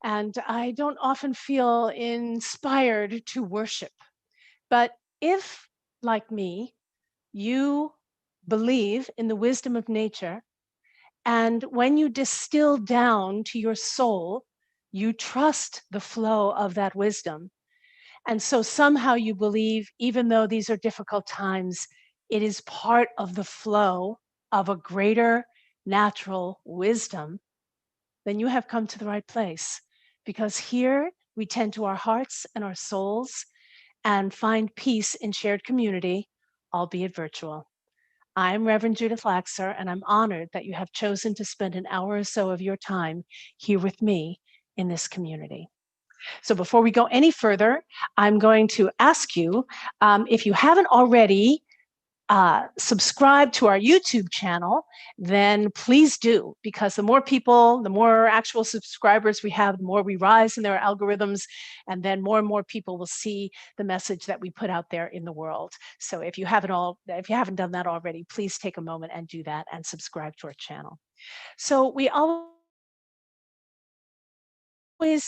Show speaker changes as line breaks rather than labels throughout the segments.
and I don't often feel inspired to worship. But if, like me, you believe in the wisdom of nature, and when you distill down to your soul, you trust the flow of that wisdom. And so somehow you believe, even though these are difficult times, it is part of the flow of a greater natural wisdom, then you have come to the right place. Because here we tend to our hearts and our souls and find peace in shared community, albeit virtual. I'm Reverend Judith Laxer, and I'm honored that you have chosen to spend an hour or so of your time here with me in this community. So before we go any further, I'm going to ask you, if you haven't already subscribe to our YouTube channel, then please do, because the more people, the more actual subscribers we have, the more we rise in their algorithms, and then and more people will see the message that we put out there in the world. So if you haven't done that already, please take a moment and do that and subscribe to our channel. So we always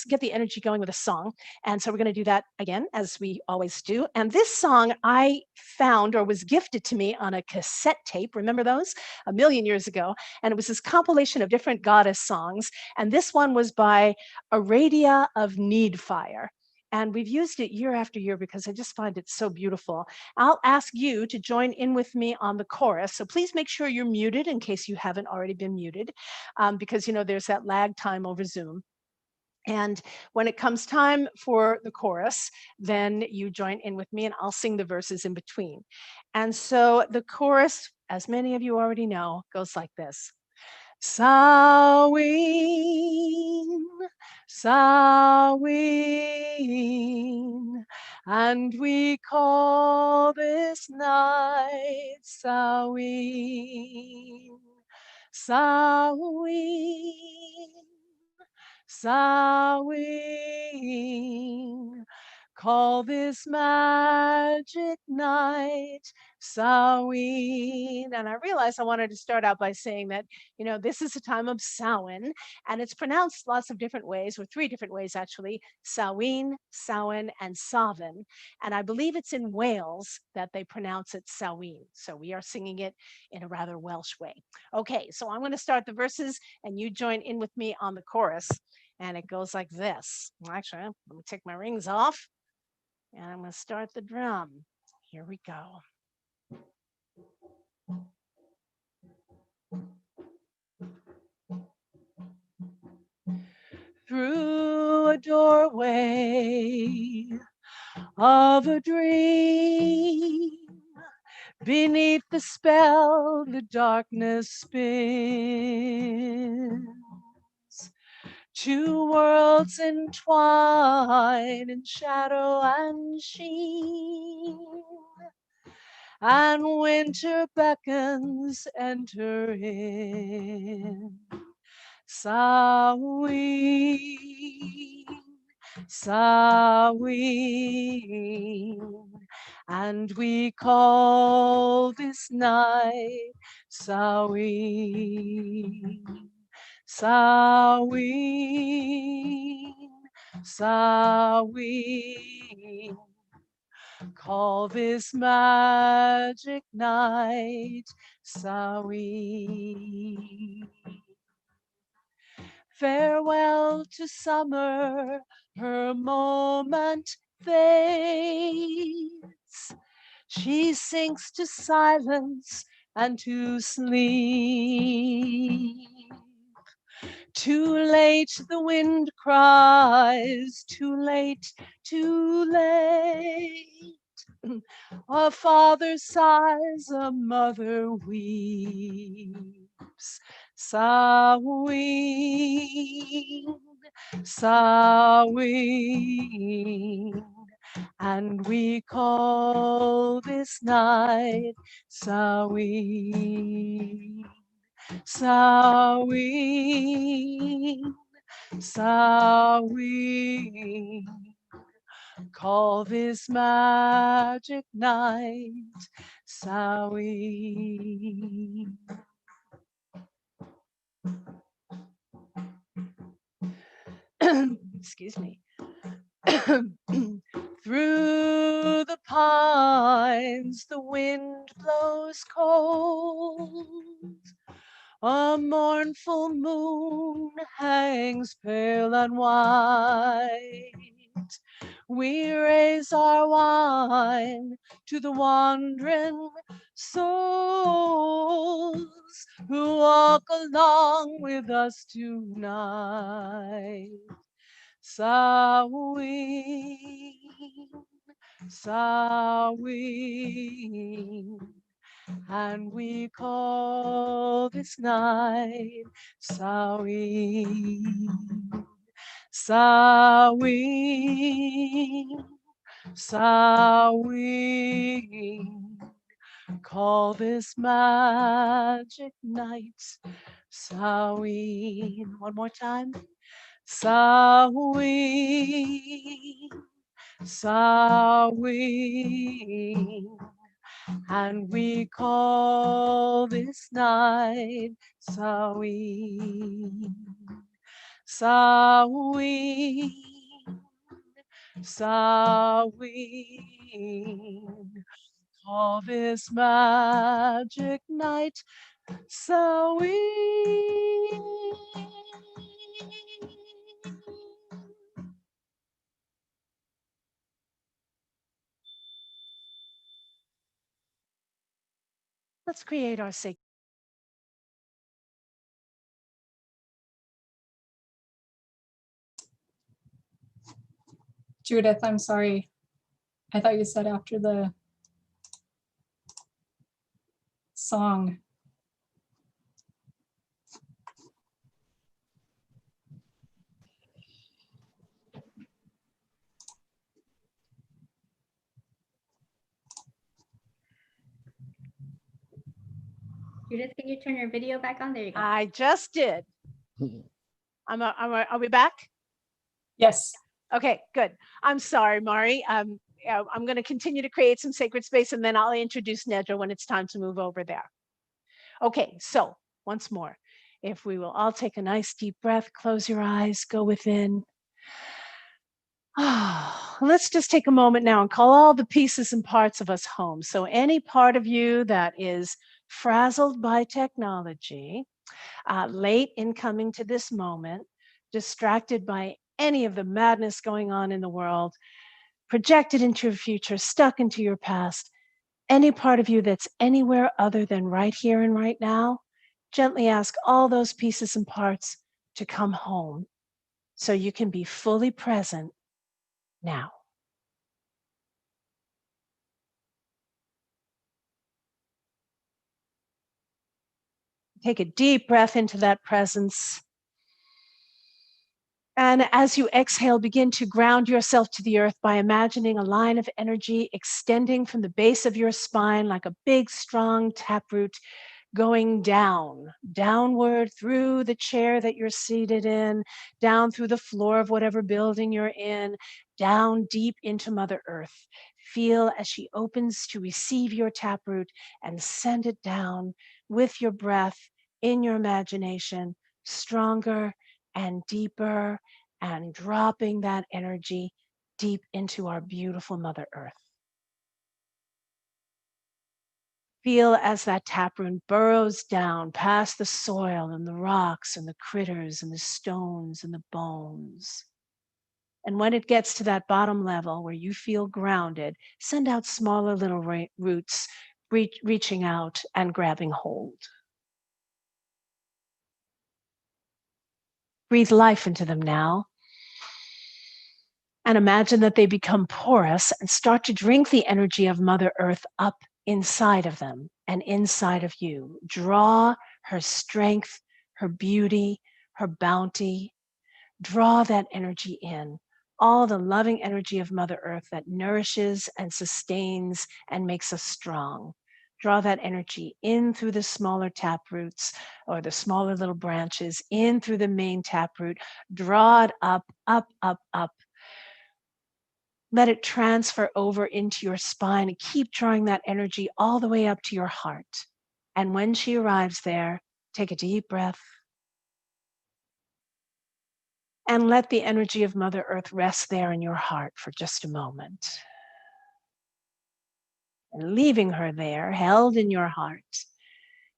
get the energy going with a song. And so we're going to do that again, as we always do. And this song I found, or was gifted to me on a cassette tape. Remember those? A million years ago. And it was this compilation of different goddess songs. And this one was by Aradia of Needfire. And we've used it year after year because I just find it so beautiful. I'll ask you to join in with me on the chorus. So please make sure you're muted in case you haven't already been muted, because, there's that lag time over Zoom. And when it comes time for the chorus, then you join in with me and I'll sing the verses in between. And so the chorus, as many of you already know, goes like this. Samhain, Samhain, and we call this night Samhain, Samhain, Samhain, call this magic night Samhain. And I realized I wanted to start out by saying that, this is a time of Samhain, and it's pronounced lots of different ways, or three different ways actually: Samhain, Samhain, and Samhain. And I believe it's in Wales that they pronounce it Samhain. So we are singing it in a rather Welsh way. Okay, so I'm going to start the verses, and you join in with me on the chorus. And it goes like this. Actually, let me take my rings off, and I'm going to start the drum. Here we go. Through a doorway of a dream, beneath the spell the darkness spins, two worlds entwine in shadow and sheen, and winter beckons, enter in. Samhain, Samhain, and we call this night Samhain, Samhain, Samhain, call this magic night Samhain. Farewell to summer, her moment fades. She sinks to silence and to sleep. Too late the wind cries, too late, too late. A father sighs, a mother weeps. Samhain, Samhain, and we call this night Samhain, Samhain, Samhain, call this magic night Samhain. excuse me. Through the pines, the wind blows cold. A mournful moon hangs pale and white. We raise our wine to the wandering souls who walk along with us tonight. Samhain, Samhain, and we call this night Samhain, Samhain, Samhain. Call this magic night Samhain. One more time. Samhain, Samhain, and we call this night Samhain, Samhain, Samhain. Call this magic night Samhain. Let's create our sacred.
Judith, I'm sorry. I thought you said after the song.
Judith, can you turn your video back on? There you go.
I just did. Are we back?
Yes.
Okay, good. I'm sorry, Mari. I'm going to continue to create some sacred space, and then I'll introduce Nedra when it's time to move over there. Okay, so once more, if we will all take a nice deep breath, close your eyes, go within. Let's just take a moment now and call all the pieces and parts of us home. So any part of you that is frazzled by technology, late in coming to this moment, distracted by any of the madness going on in the world, projected into your future, stuck into your past, any part of you that's anywhere other than right here and right now, gently ask all those pieces and parts to come home so you can be fully present now. Take a deep breath into that presence. And as you exhale, begin to ground yourself to the earth by imagining a line of energy extending from the base of your spine like a big, strong taproot going downward through the chair that you're seated in, down through the floor of whatever building you're in, down deep into Mother Earth. Feel as she opens to receive your taproot and send it down with your breath in your imagination, stronger and deeper, and dropping that energy deep into our beautiful Mother Earth. Feel as that taproot burrows down past the soil and the rocks and the critters and the stones and the bones. And when it gets to that bottom level where you feel grounded, send out smaller little roots, reaching out and grabbing hold. Breathe life into them now. And imagine that they become porous and start to drink the energy of Mother Earth up inside of them and inside of you. Draw her strength, her beauty, her bounty. Draw that energy in. All the loving energy of Mother Earth that nourishes and sustains and makes us strong. Draw that energy in through the smaller taproots or the smaller little branches, in through the main taproot. Draw it up, up, up, up. Let it transfer over into your spine and keep drawing that energy all the way up to your heart. And when she arrives there, take a deep breath. And let the energy of Mother Earth rest there in your heart for just a moment. And leaving her there, held in your heart,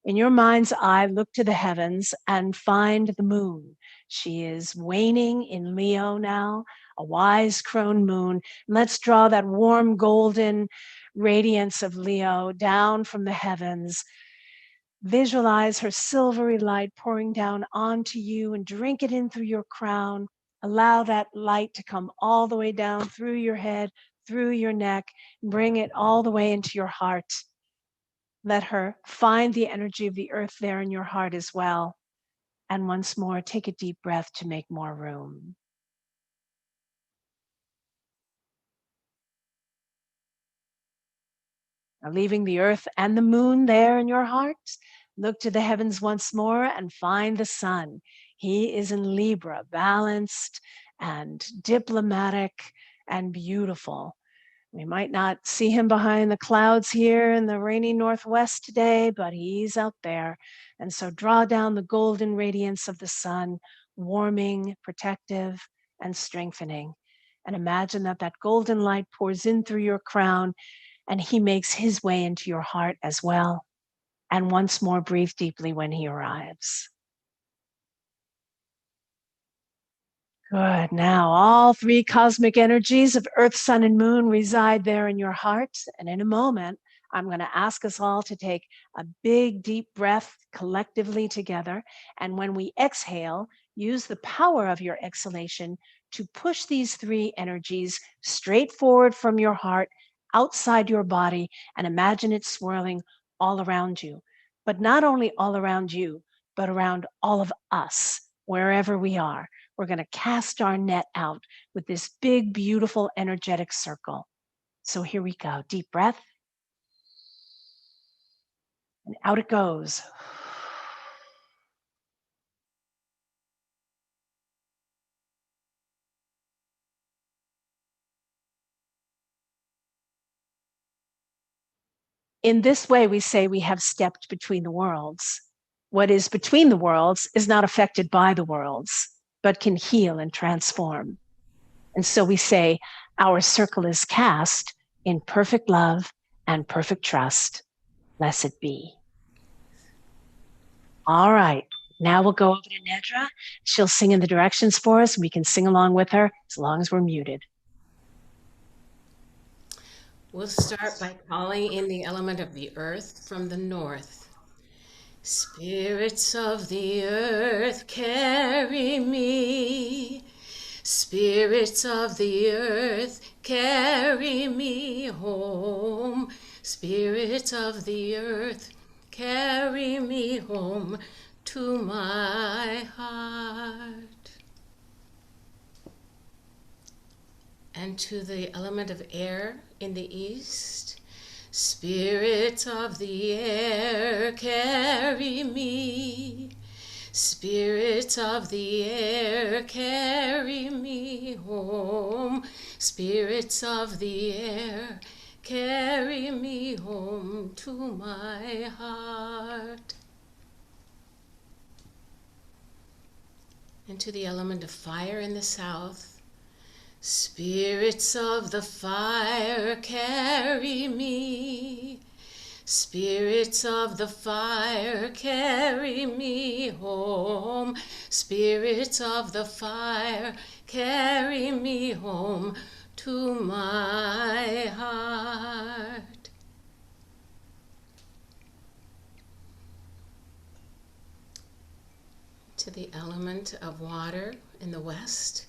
in your mind's eye, look to the heavens and find the moon. She is waning in Leo now, a wise crone moon. Let's draw that warm golden radiance of Leo down from the heavens. Visualize her silvery light pouring down onto you and drink it in through your crown. Allow that light to come all the way down through your head, through your neck, bring it all the way into your heart. Let her find the energy of the earth there in your heart as well. And once more, take a deep breath to make more room. Now, leaving the earth and the moon there in your heart, look to the heavens once more and find the sun. He is in Libra, balanced and diplomatic and beautiful. We might not see him behind the clouds here in the rainy northwest today, but he's out there. And so draw down the golden radiance of the sun, warming, protective, and strengthening. And imagine that that golden light pours in through your crown and he makes his way into your heart as well. And once more, breathe deeply when he arrives. Good. Now, all three cosmic energies of Earth, Sun, and Moon reside there in your heart. And in a moment, I'm going to ask us all to take a big, deep breath collectively together. And when we exhale, use the power of your exhalation to push these three energies straight forward from your heart, outside your body, and imagine it swirling all around you. But not only all around you, but around all of us, wherever we are. We're going to cast our net out with this big, beautiful, energetic circle. So here we go. Deep breath. And out it goes. In this way, we say we have stepped between the worlds. What is between the worlds is not affected by the worlds, but can heal and transform. And so we say our circle is cast in perfect love and perfect trust. Blessed be. All right, now we'll go over to Nedra. She'll sing in the directions for us. We can sing along with her as long as we're muted.
We'll start by calling in the element of the earth from the north. Spirits of the earth, carry me. Spirits of the earth, carry me home. Spirits of the earth, carry me home to my heart. And to the element of air in the east. Spirits of the air, carry me. Spirits of the air, carry me home. Spirits of the air, carry me home to my heart. And to the element of fire in the south. Spirits of the fire, carry me. Spirits of the fire, carry me home. Spirits of the fire, carry me home to my heart. To the element of water in the west.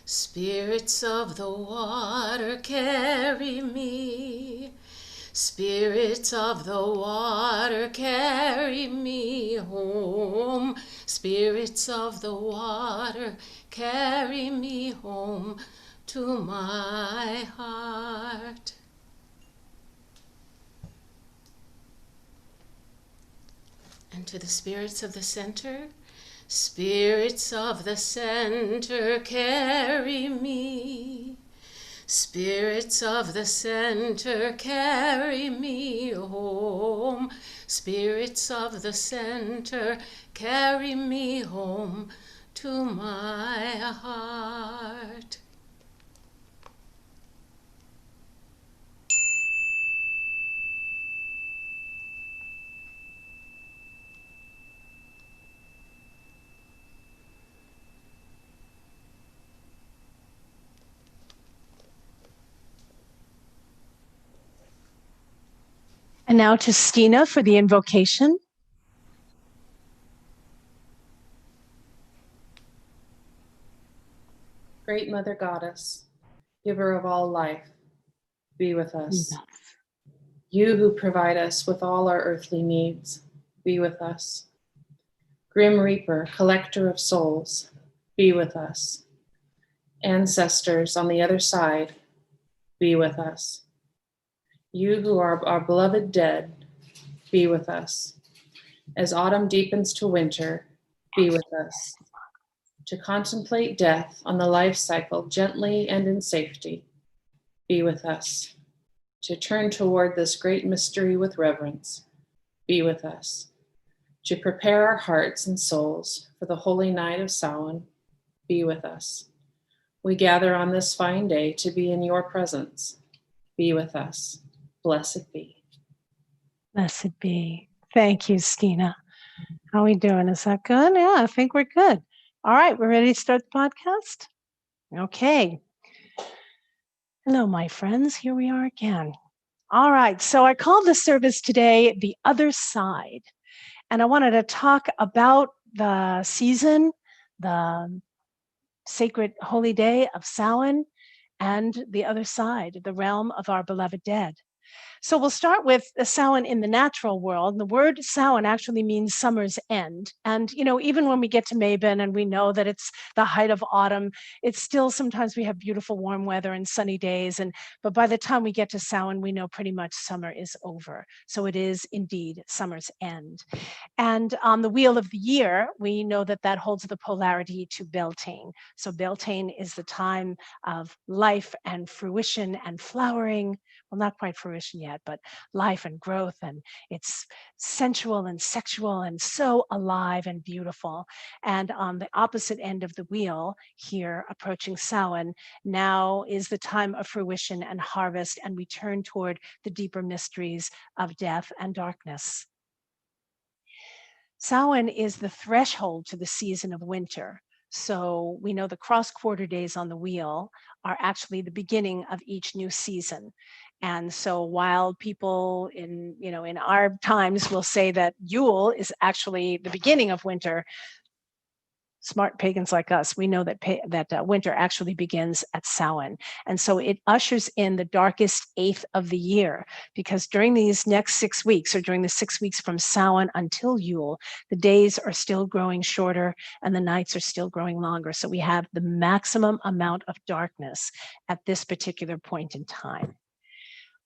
Spirits of the water, carry me. Spirits of the water, carry me home. Spirits of the water, carry me home to my heart. And to the spirits of the center. Spirits of the center, carry me. Spirits of the center, carry me home. Spirits of the center, carry me home to my heart.
And now to Stina for the invocation.
Great Mother Goddess, giver of all life, be with us. You who provide us with all our earthly needs, be with us. Grim Reaper, collector of souls, be with us. Ancestors on the other side, be with us. You who are our beloved dead, be with us. As autumn deepens to winter, be with us. To contemplate death on the life cycle gently and in safety, be with us. To turn toward this great mystery with reverence, be with us. To prepare our hearts and souls for the holy night of Samhain, be with us. We gather on this fine day to be in your presence. Be with us. Blessed be.
Blessed be. Thank you, Stina. How are we doing? Is that good? Yeah, I think we're good. All right, we're ready to start the podcast? Okay. Hello, my friends. Here we are again. All right, so I called the service today The Other Side. And I wanted to talk about the season, the sacred holy day of Samhain, and the other side, the realm of our beloved dead. So we'll start with Samhain in the natural world. The word Samhain actually means summer's end. And, even when we get to Mabon and we know that it's the height of autumn, it's still sometimes we have beautiful warm weather and sunny days. But by the time we get to Samhain, we know pretty much summer is over. So it is indeed summer's end. And on the wheel of the year, we know that that holds the polarity to Beltane. So Beltane is the time of life and fruition and flowering. Well, not quite fruition yet, but life and growth, and it's sensual and sexual and so alive and beautiful. And on the opposite end of the wheel here, approaching Samhain, now is the time of fruition and harvest, and we turn toward the deeper mysteries of death and darkness. Samhain is the threshold to the season of winter. So we know the cross-quarter days on the wheel are actually the beginning of each new season. And so while people in our times will say that Yule is actually the beginning of winter, smart pagans like us, we know that winter actually begins at Samhain. And so it ushers in the darkest eighth of the year, because during these next 6 weeks, or during the 6 weeks from Samhain until Yule, the days are still growing shorter and the nights are still growing longer. So we have the maximum amount of darkness at this particular point in time.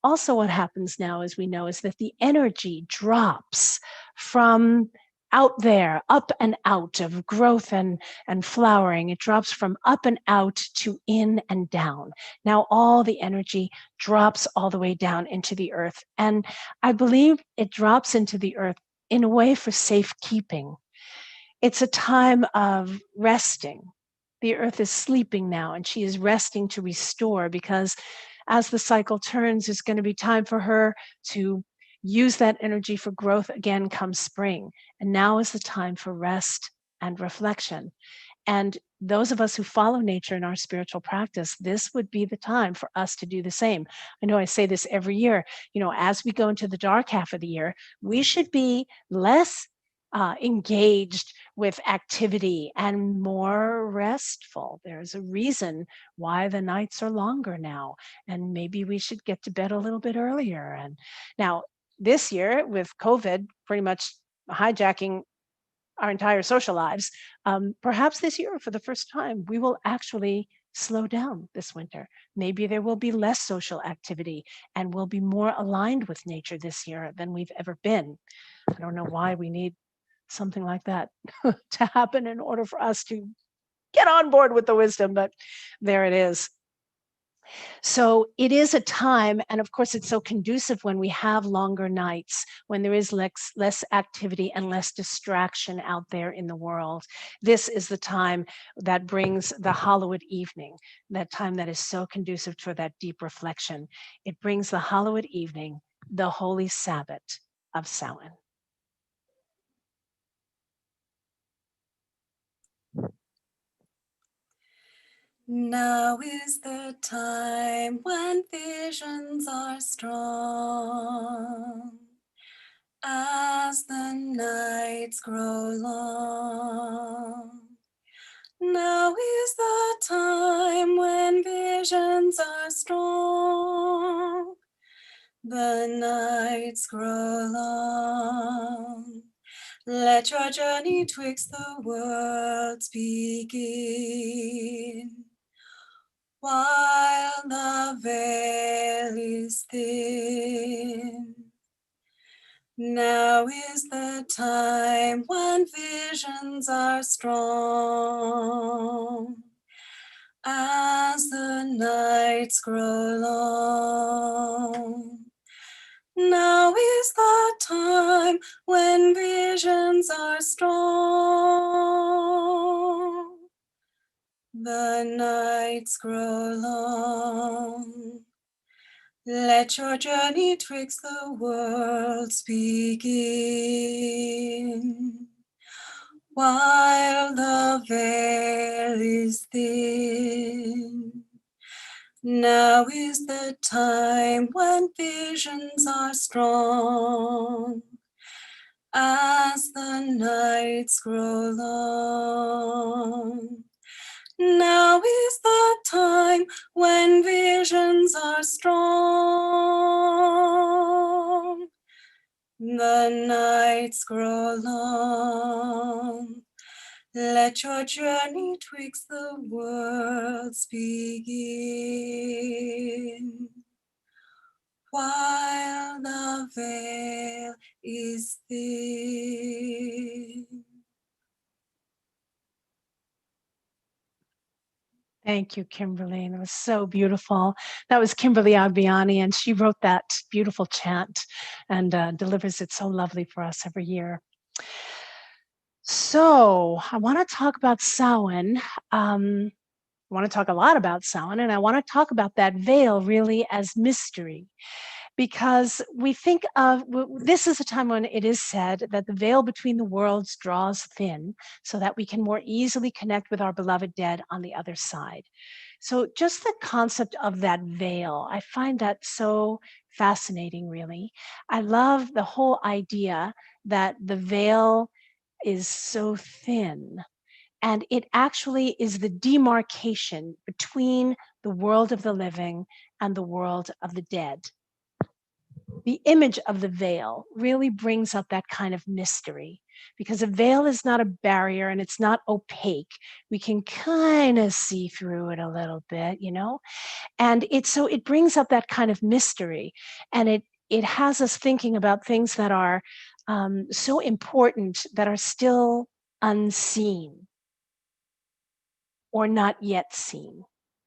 Also, what happens now, as we know, is that the energy drops from out there, up and out of growth and flowering. It drops from up and out to in and down. Now all the energy drops all the way down into the earth. And I believe it drops into the earth in a way for safekeeping. It's a time of resting. The earth is sleeping now, and she is resting to restore, because as the cycle turns, it's going to be time for her to use that energy for growth again come spring. And now is the time for rest and reflection. And those of us who follow nature in our spiritual practice, this would be the time for us to do the same. I know I say this every year, as we go into the dark half of the year, we should be less engaged with activity and more restful. There's a reason why the nights are longer now, and maybe we should get to bed a little bit earlier. And now this year with COVID pretty much hijacking our entire social lives, perhaps this year for the first time, we will actually slow down this winter. Maybe there will be less social activity and we'll be more aligned with nature this year than we've ever been. I don't know why we need something like that to happen in order for us to get on board with the wisdom, but there it is. So it is a time, and of course, it's so conducive when we have longer nights, when there is less activity and less distraction out there in the world. This is the time that brings the Hallowed evening, that time that is so conducive for that deep reflection. It brings the Hallowed evening, the holy Sabbath of Samhain.
Now is the time when visions are strong, as the nights grow long. Now is the time when visions are strong, the nights grow long. Let your journey twixt the worlds begin, while the veil is thin. Now is the time when visions are strong, as the nights grow long. Now is the time when visions are strong, the nights grow long. Let your journey twixt the worlds begin, while the veil is thin. Now is the time when visions are strong, as the nights grow long. Now is the time when visions are strong, the nights grow long. Let your journey twixt the worlds begin, while the veil is thin.
Thank you, Kimberly. And it was so beautiful. That was Kimberly Agbiani, and she wrote that beautiful chant and delivers it so lovely for us every year. So I want to talk about Samhain. I want to talk a lot about Samhain, and I want to talk about that veil really as mystery, because we think of this is a time when it is said that the veil between the worlds draws thin so that we can more easily connect with our beloved dead on the other side. So just the concept of that veil, I find that so fascinating, really. I love the whole idea that the veil is so thin, and it actually is the demarcation between the world of the living and the world of the dead. The image of the veil really brings up that kind of mystery, because a veil is not a barrier and it's not opaque. We can kind of see through it a little bit, you know? And it brings up that kind of mystery, and it has us thinking about things that are so important that are still unseen or not yet seen.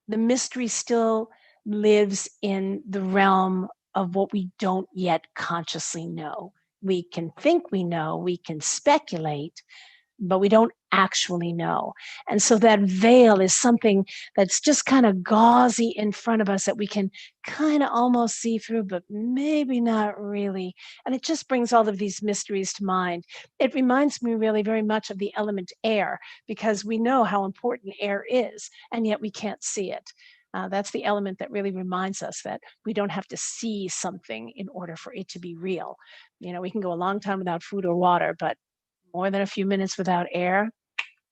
The mystery still lives in the realm of what we don't yet consciously know. We can think we know, we can speculate, but we don't actually know. And so that veil is something that's just kind of gauzy in front of us that we can kind of almost see through, but maybe not really. And it just brings all of these mysteries to mind. It reminds me really very much of the element air, because we know how important air is, and yet we can't see it. That's the element that really reminds us that we don't have to see something in order for it to be real. You know, we can go a long time without food or water, but more than a few minutes without air,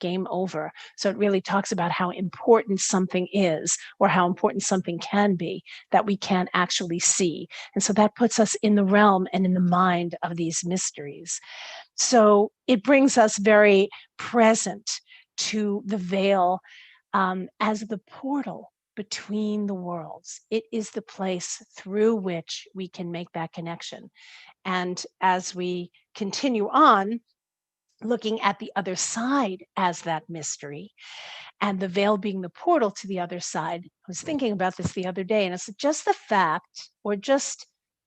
game over. So it really talks about how important something is, or how important something can be, that we can't actually see. And so that puts us in the realm and in the mind of these mysteries. So it brings us very present to the veil as the portal between the worlds. It is the place through which we can make that connection. And as we continue on, looking at the other side as that mystery, and the veil being the portal to the other side. I was thinking about this the other day, and it's just the fact, or just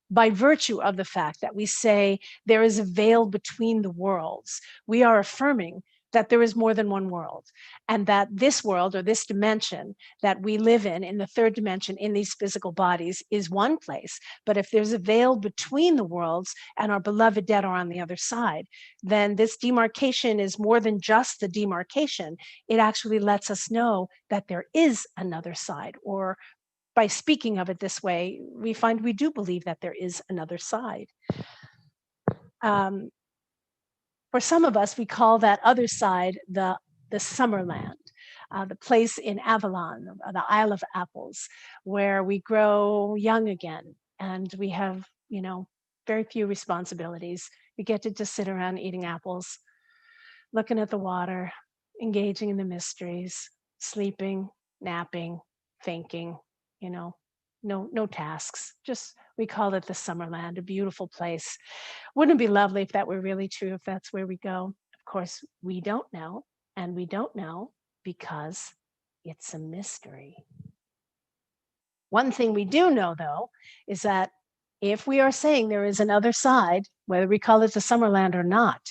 by virtue of the fact that we say there is a veil between the worlds, we are affirming that there is more than one world, and that this world, or this dimension that we live in the third dimension, in these physical bodies, is one place. But if there's a veil between the worlds and our beloved dead are on the other side, then this demarcation is more than just the demarcation. It actually lets us know that there is another side, or by speaking of it this way, we find we do believe that there is another side. For some of us, we call that other side the Summerland, the place in Avalon, the Isle of Apples, where we grow young again, and we have, very few responsibilities. We get to just sit around eating apples, looking at the water, engaging in the mysteries, sleeping, napping, thinking, no tasks. Just, we call it the Summerland, a beautiful place. Wouldn't it be lovely if that were really true, if that's where we go? Of course, we don't know, and we don't know because it's a mystery. One thing we do know, though, is that if we are saying there is another side, whether we call it the Summerland or not,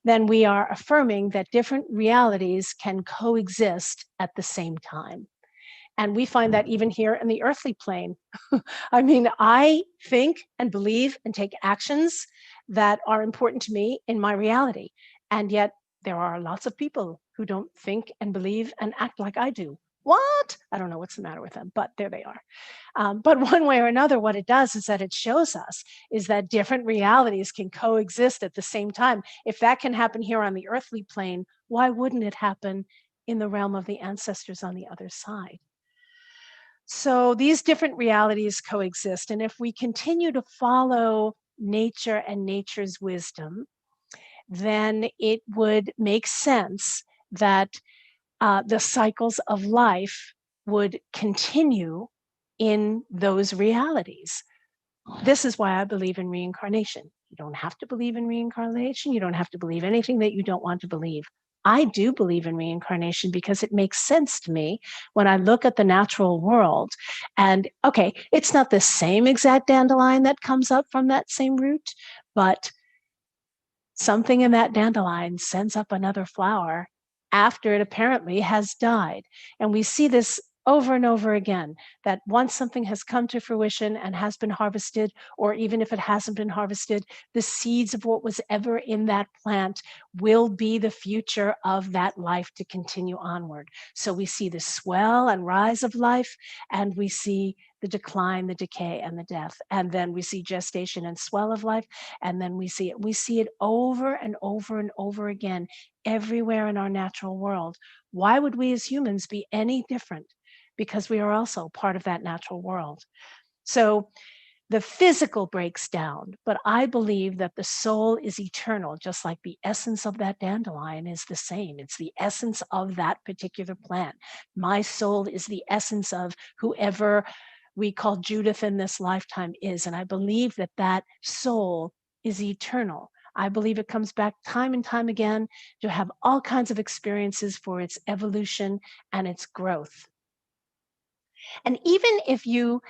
then we are affirming that different realities can coexist at the same time. And we find that even here in the earthly plane. I mean, I think and believe and take actions that are important to me in my reality. And yet there are lots of people who don't think and believe and act like I do. What? I don't know what's the matter with them, but there they are. But one way or another, what it does is that it shows us is that different realities can coexist at the same time. If that can happen here on the earthly plane, why wouldn't it happen in the realm of the ancestors on the other side? So these different realities coexist. And if we continue to follow nature and nature's wisdom, then it would make sense that the cycles of life would continue in those realities. This is why I believe in reincarnation. You don't have to believe in reincarnation. You don't have to believe anything that you don't want to believe. I do believe in reincarnation because it makes sense to me when I look at the natural world. And okay, it's not the same exact dandelion that comes up from that same root, but something in that dandelion sends up another flower after it apparently has died. And we see this over and over again, that once something has come to fruition and has been harvested, or even if it hasn't been harvested, the seeds of what was ever in that plant will be the future of that life to continue onward. So we see the swell and rise of life, and we see the decline, the decay, and the death. And then we see gestation and swell of life, and then we see it. We see it over and over and over again everywhere in our natural world. Why would we as humans be any different? Because we are also part of that natural world. So the physical breaks down, but I believe that the soul is eternal, just like the essence of that dandelion is the same. It's the essence of that particular plant. My soul is the essence of whoever we call Judith in this lifetime is. And I believe that that soul is eternal. I believe it comes back time and time again to have all kinds of experiences for its evolution and its growth. And even if you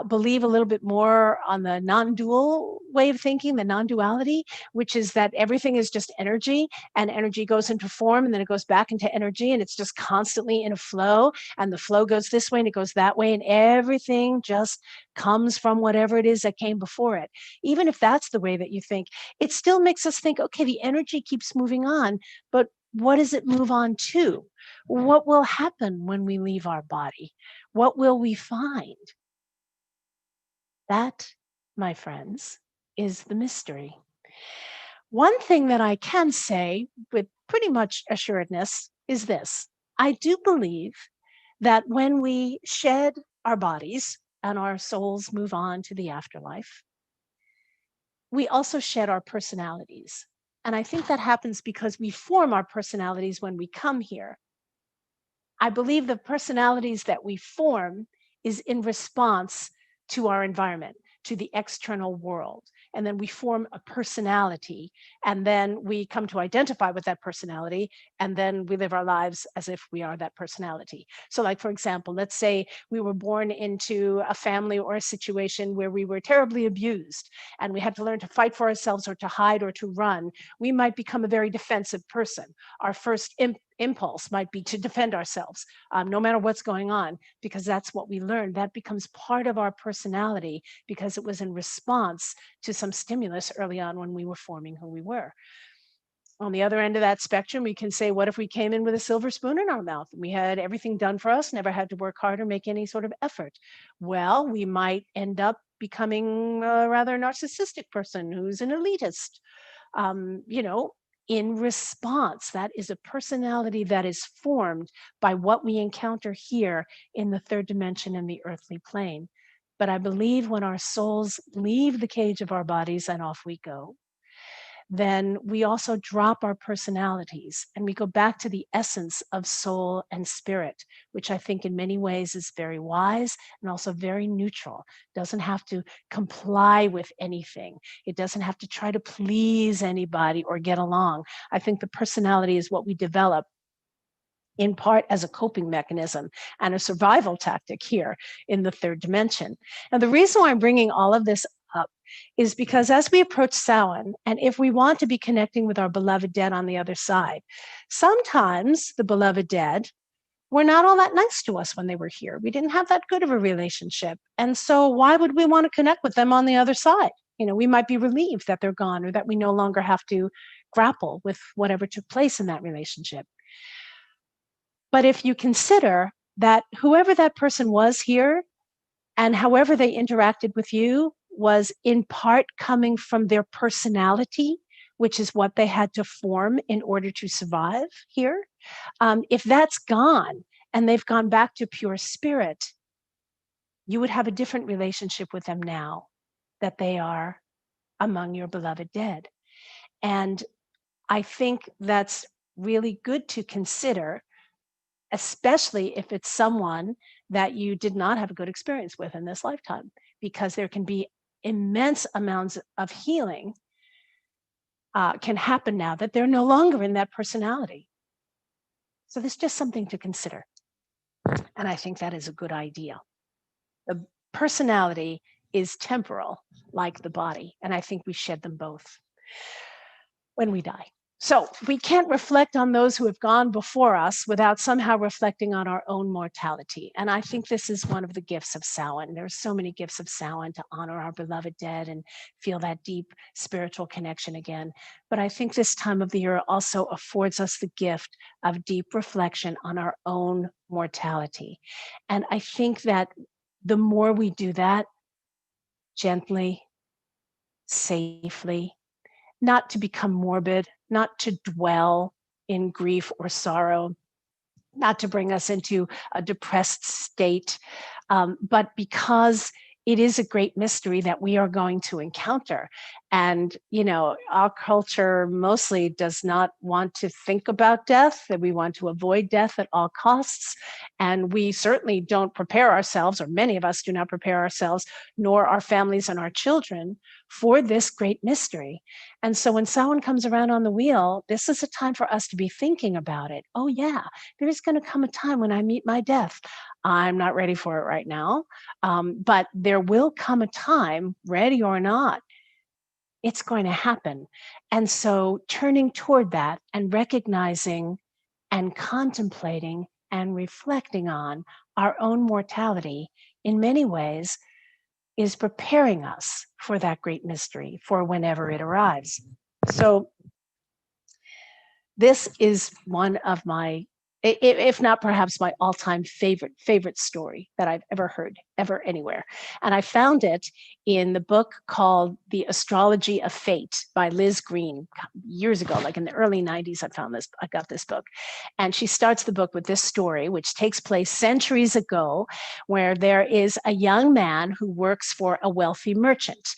believe a little bit more on the non-dual way of thinking, the non-duality, which is that everything is just energy, and energy goes into form and then it goes back into energy, and it's just constantly in a flow, and the flow goes this way and it goes that way, and everything just comes from whatever it is that came before it. Even if that's the way that you think, it still makes us think, okay, the energy keeps moving on, but what does it move on to? What will happen when we leave our body? What will we find? That, my friends, is the mystery. One thing that I can say with pretty much assuredness is this. I do believe that when we shed our bodies and our souls move on to the afterlife, we also shed our personalities. And I think that happens because we form our personalities when we come here. I believe the personalities that we form is in response to our environment. to the external world. And then we form a personality, and then we come to identify with that personality, and then we live our lives as if we are that personality. So like, for example, let's say we were born into a family or a situation where we were terribly abused, and we had to learn to fight for ourselves or to hide or to run. We might become a very defensive person. Our first impulse might be to defend ourselves, no matter what's going on, because that's what we learned. That becomes part of our personality because it was in response to some stimulus early on when we were forming who we were. On the other end of that spectrum, we can say, what if we came in with a silver spoon in our mouth? We had everything done for us, never had to work hard or make any sort of effort. Well, we might end up becoming a rather narcissistic person who's an elitist. You know, in response, that is a personality that is formed by what we encounter here in the third dimension and the earthly plane. But I believe when our souls leave the cage of our bodies and off we go, then we also drop our personalities and we go back to the essence of soul and spirit, which I think in many ways is very wise and also very neutral. Doesn't have to comply with anything. It doesn't have to try to please anybody or get along. I think the personality is what we develop in part as a coping mechanism and a survival tactic here in the third dimension. And the reason why I'm bringing all of this up is because as we approach Samhain, and if we want to be connecting with our beloved dead on the other side, sometimes the beloved dead were not all that nice to us when they were here. We didn't have that good of a relationship. And so why would we want to connect with them on the other side? You know, we might be relieved that they're gone or that we no longer have to grapple with whatever took place in that relationship. But if you consider that whoever that person was here and however they interacted with you was in part coming from their personality, which is what they had to form in order to survive here, if that's gone and they've gone back to pure spirit, you would have a different relationship with them now that they are among your beloved dead. And I think that's really good to consider, especially if it's someone that you did not have a good experience with in this lifetime, because there can be immense amounts of healing can happen now that they're no longer in that personality. So there's just something to consider. And I think that is a good idea. The personality is temporal, like the body, and I think we shed them both when we die. So we can't reflect on those who have gone before us without somehow reflecting on our own mortality. And I think this is one of the gifts of Samhain. There are so many gifts of Samhain to honor our beloved dead and feel that deep spiritual connection again. But I think this time of the year also affords us the gift of deep reflection on our own mortality. And I think that the more we do that, gently, safely, not to become morbid, not to dwell in grief or sorrow, not to bring us into a depressed state, but because it is a great mystery that we are going to encounter. And, you know, our culture mostly does not want to think about death, that we want to avoid death at all costs. And we certainly don't prepare ourselves, or many of us do not prepare ourselves, nor our families and our children, for this great mystery. And so when someone comes around on the wheel, this is a time for us to be thinking about it. Oh yeah, there is going to come a time when I meet my death. I'm not ready for it right now, but there will come a time, ready or not, it's going to happen. And so turning toward that and recognizing and contemplating and reflecting on our own mortality in many ways is preparing us for that great mystery for whenever it arrives. So this is one of my, if not perhaps my all-time favorite story that I've ever heard, ever, anywhere. And I found it in the book called The Astrology of Fate by Liz Green years ago, like in the early 90s. I got this book. And she starts the book with this story, which takes place centuries ago, where there is a young man who works for a wealthy merchant.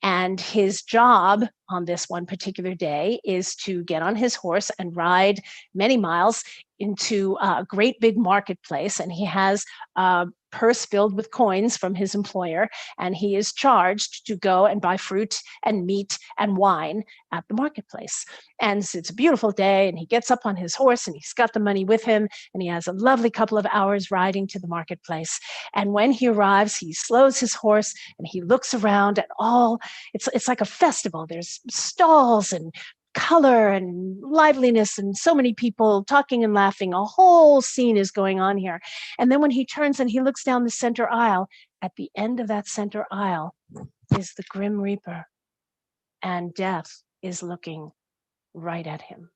And his job on this one particular day is to get on his horse and ride many miles into a great big marketplace. And he has a purse filled with coins from his employer, and he is charged to go and buy fruit and meat and wine at the marketplace. And it's a beautiful day, and he gets up on his horse, and he's got the money with him, and he has a lovely couple of hours riding to the marketplace. And when he arrives, he slows his horse, and he looks around at all, it's like a festival. There's stalls and color and liveliness and so many people talking and laughing. A whole scene is going on here. And then when he turns and he looks down the center aisle, at the end of that center aisle is the Grim Reaper, and Death is looking right at him.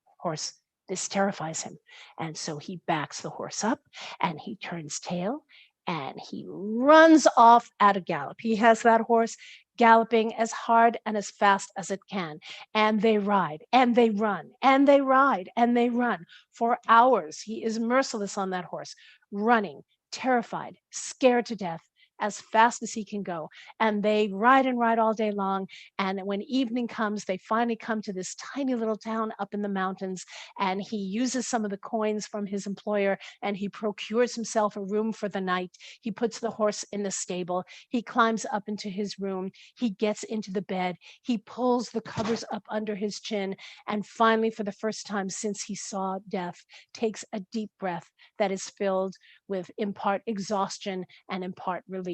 Of course, this terrifies him. And so he backs the horse up and he turns tail and he runs off at a gallop. He has that horse galloping as hard and as fast as it can. And they ride and they run and they ride and they run for hours. He is merciless on that horse, running, terrified, scared to death, as fast as he can go. And they ride and ride all day long. And when evening comes, they finally come to this tiny little town up in the mountains. And he uses some of the coins from his employer and he procures himself a room for the night. He puts the horse in the stable. He climbs up into his room. He gets into the bed. He pulls the covers up under his chin. And finally, for the first time since he saw Death, takes a deep breath that is filled with in part exhaustion and in part relief.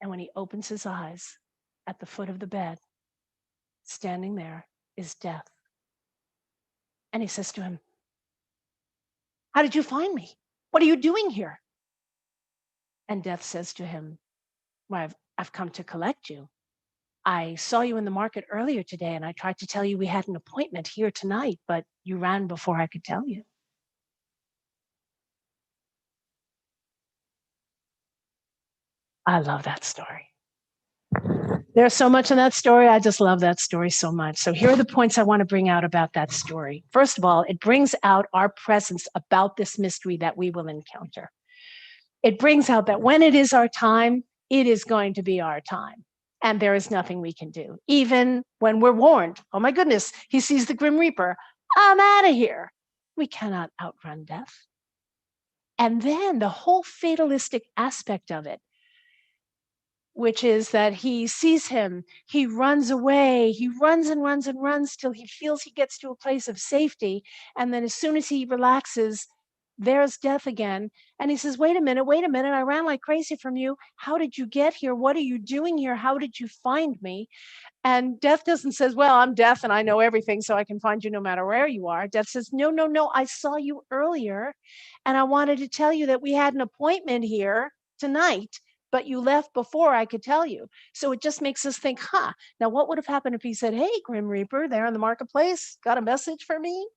And when he opens his eyes, at the foot of the bed, standing there is Death. And he says to him, "How did you find me? What are you doing here?" And Death says to him, "Well, I've come to collect you. I saw you in the market earlier today, and I tried to tell you we had an appointment here tonight, but you ran before I could tell you." I love that story. There's so much in that story. I just love that story so much. So here are the points I want to bring out about that story. First of all, it brings out our presence about this mystery that we will encounter. It brings out that when it is our time, it is going to be our time. And there is nothing we can do. Even when we're warned, oh my goodness, he sees the Grim Reaper, I'm out of here. We cannot outrun death. And then the whole fatalistic aspect of it, which is that he sees him, he runs away, he runs and runs and runs till he feels he gets to a place of safety. And then as soon as he relaxes, there's Death again. And he says, wait a minute, I ran like crazy from you. How did you get here? What are you doing here? How did you find me? And Death doesn't say, well, I'm Death and I know everything, so I can find you no matter where you are. Death says, no, I saw you earlier and I wanted to tell you that we had an appointment here tonight, but you left before I could tell you. So it just makes us think, now what would have happened if he said, hey, Grim Reaper, there in the marketplace, got a message for me?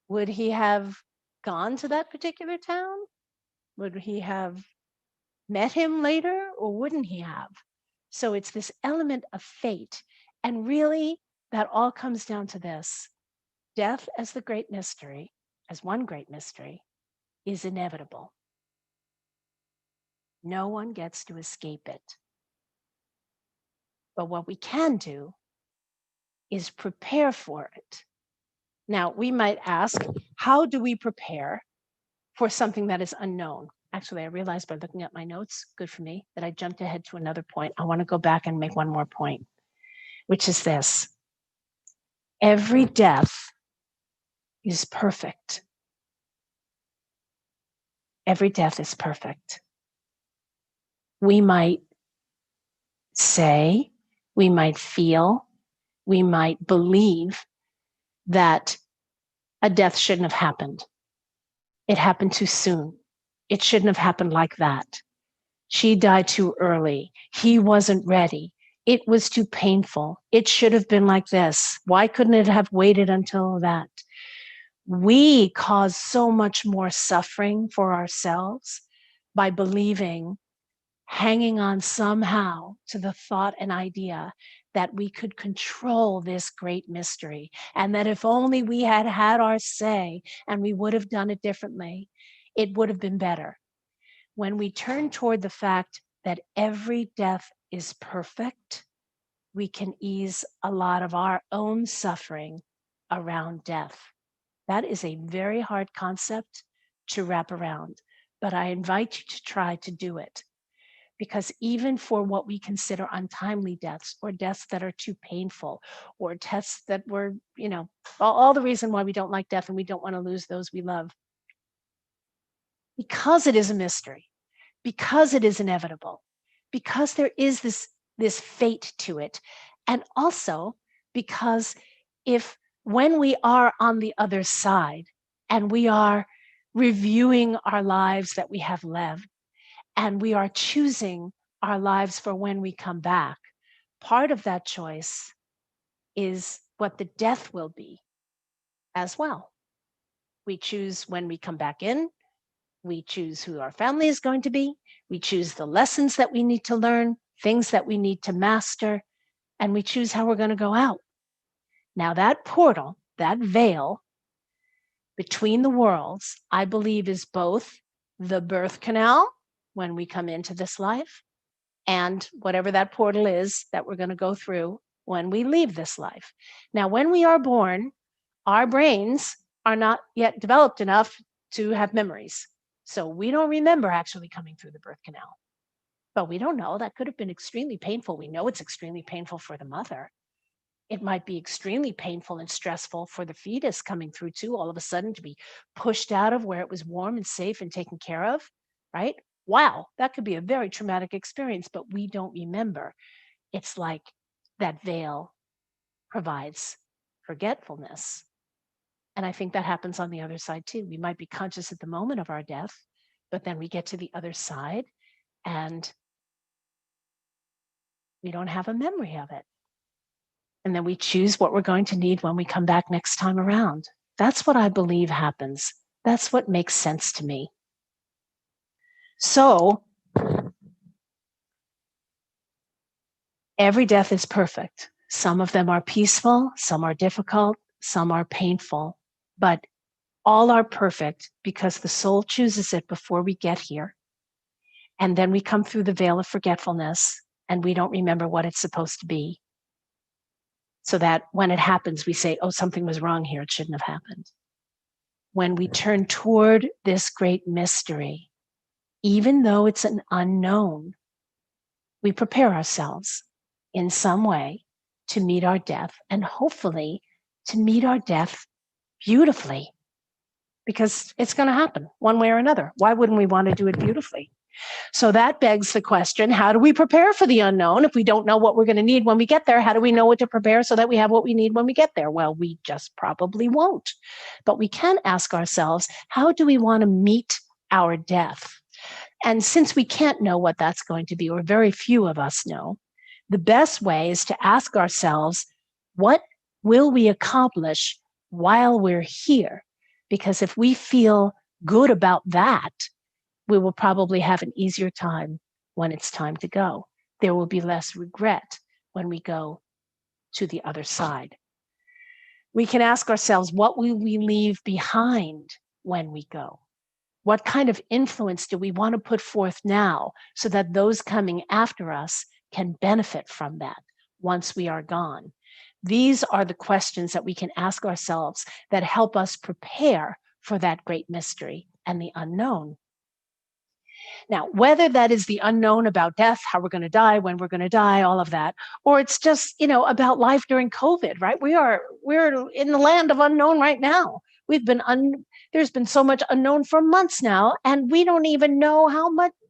Would he have gone to that particular town? Would he have met him later, or wouldn't he have? So it's this element of fate. And really, that all comes down to this. Death as the great mystery, as one great mystery, is inevitable. No one gets to escape it. But what we can do is prepare for it. Now, we might ask, how do we prepare for something that is unknown? Actually, I realized by looking at my notes, good for me, that I jumped ahead to another point. I want to go back and make one more point, which is this. Every death is perfect. Every death is perfect. We might say, we might feel, we might believe that a death shouldn't have happened. It happened too soon. It shouldn't have happened like that. She died too early. He wasn't ready. It was too painful. It should have been like this. Why couldn't it have waited until that? We cause so much more suffering for ourselves by believing, hanging on somehow to the thought and idea that we could control this great mystery, and that if only we had had our say and we would have done it differently, it would have been better. When we turn toward the fact that every death is perfect, we can ease a lot of our own suffering around death. That is a very hard concept to wrap around, but I invite you to try to do it. Because even for what we consider untimely deaths or deaths that are too painful or deaths that were, all the reason why we don't like death and we don't want to lose those we love, because it is a mystery, because it is inevitable, because there is this fate to it, and also because when we are on the other side and we are reviewing our lives that we have lived, and we are choosing our lives for when we come back, part of that choice is what the death will be as well. We choose when we come back in, we choose who our family is going to be, we choose the lessons that we need to learn, things that we need to master, and we choose how we're going to go out. Now that portal, that veil between the worlds, I believe is both the birth canal when we come into this life, and whatever that portal is that we're going to go through when we leave this life. Now, when we are born, our brains are not yet developed enough to have memories. So we don't remember actually coming through the birth canal. But we don't know. That could have been extremely painful. We know it's extremely painful for the mother. It might be extremely painful and stressful for the fetus coming through too, all of a sudden to be pushed out of where it was warm and safe and taken care of, right? Wow, that could be a very traumatic experience, but we don't remember. It's like that veil provides forgetfulness. And I think that happens on the other side too. We might be conscious at the moment of our death, but then we get to the other side and we don't have a memory of it. And then we choose what we're going to need when we come back next time around. That's what I believe happens. That's what makes sense to me. So every death is perfect. Some of them are peaceful, some are difficult, some are painful, but all are perfect because the soul chooses it before we get here. And then we come through the veil of forgetfulness and we don't remember what it's supposed to be. So that when it happens, we say, oh, something was wrong here. It shouldn't have happened. When we turn toward this great mystery, even though it's an unknown, we prepare ourselves in some way to meet our death, and hopefully to meet our death beautifully, because it's going to happen one way or another. Why wouldn't we want to do it beautifully? So that begs the question, how do we prepare for the unknown? If we don't know what we're going to need when we get there, how do we know what to prepare so that we have what we need when we get there? Well, we just probably won't. But we can ask ourselves, how do we want to meet our death? And since we can't know what that's going to be, or very few of us know, the best way is to ask ourselves, what will we accomplish while we're here? Because if we feel good about that, we will probably have an easier time when it's time to go. There will be less regret when we go to the other side. We can ask ourselves, what will we leave behind when we go? What kind of influence do we want to put forth now so that those coming after us can benefit from that once we are gone? These are the questions that we can ask ourselves that help us prepare for that great mystery and the unknown. Now, whether that is the unknown about death, how we're going to die, when we're going to die, all of that, or it's just, about life during COVID, right? We're in the land of unknown right now. There's been so much unknown for months now, and we don't even know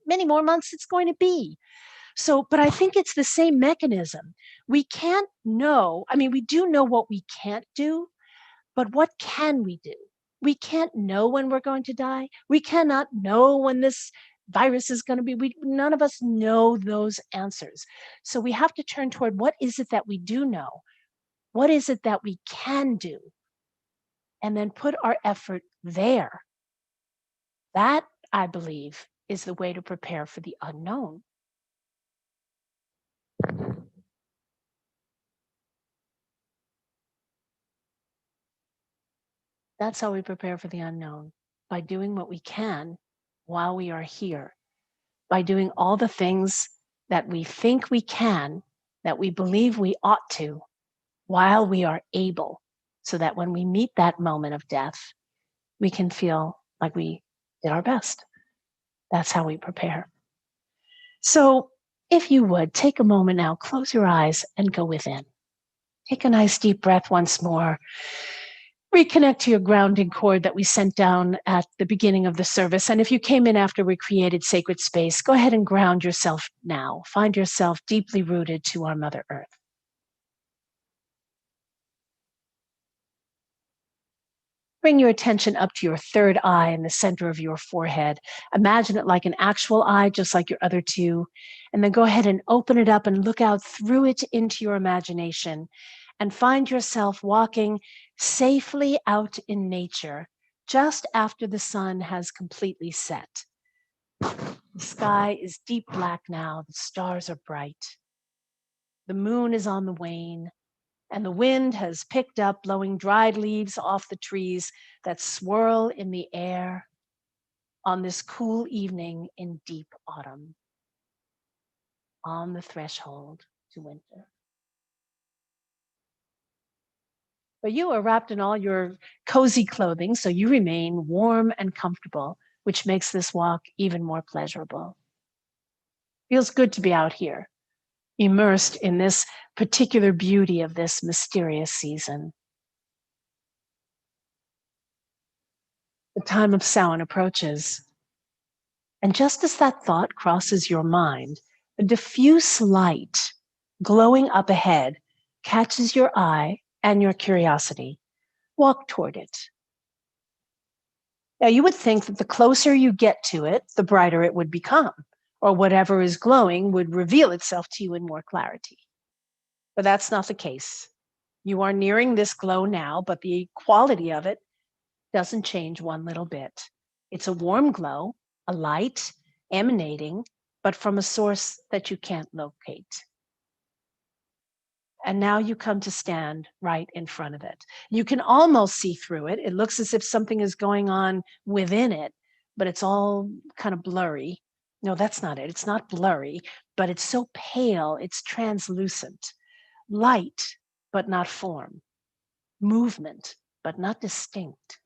many more months it's going to be. So, but I think it's the same mechanism. We can't know. I mean, we do know what we can't do, but what can we do? We can't know when we're going to die. We cannot know when this virus is going to be. None of us know those answers. So we have to turn toward, what is it that we do know? What is it that we can do? And then put our effort there. That, I believe, is the way to prepare for the unknown. That's how we prepare for the unknown, by doing what we can while we are here, by doing all the things that we think we can, that we believe we ought to, while we are able, so that when we meet that moment of death, we can feel like we did our best. That's how we prepare. So if you would, take a moment now, close your eyes and go within. Take a nice deep breath once more. Reconnect to your grounding cord that we sent down at the beginning of the service. And if you came in after we created sacred space, go ahead and ground yourself now. Find yourself deeply rooted to our Mother Earth. Bring your attention up to your third eye in the center of your forehead. Imagine it like an actual eye, just like your other two. And then go ahead and open it up and look out through it into your imagination and find yourself walking safely out in nature just after the sun has completely set. The sky is deep black now. The stars are bright. The moon is on the wane. And the wind has picked up, blowing dried leaves off the trees that swirl in the air on this cool evening in deep autumn, on the threshold to winter. But you are wrapped in all your cozy clothing, so you remain warm and comfortable, which makes this walk even more pleasurable. Feels good to be out here, immersed in this particular beauty of this mysterious season. The time of Samhain approaches. And just as that thought crosses your mind, a diffuse light glowing up ahead catches your eye and your curiosity. Walk toward it. Now, you would think that the closer you get to it, the brighter it would become, or whatever is glowing would reveal itself to you in more clarity. But that's not the case. You are nearing this glow now, but the quality of it doesn't change one little bit. It's a warm glow, a light emanating, but from a source that you can't locate. And now you come to stand right in front of it. You can almost see through it. It looks as if something is going on within it, but it's all kind of blurry. No, that's not it. It's not blurry, but it's so pale, it's translucent. Light, but not form. Movement, but not distinct.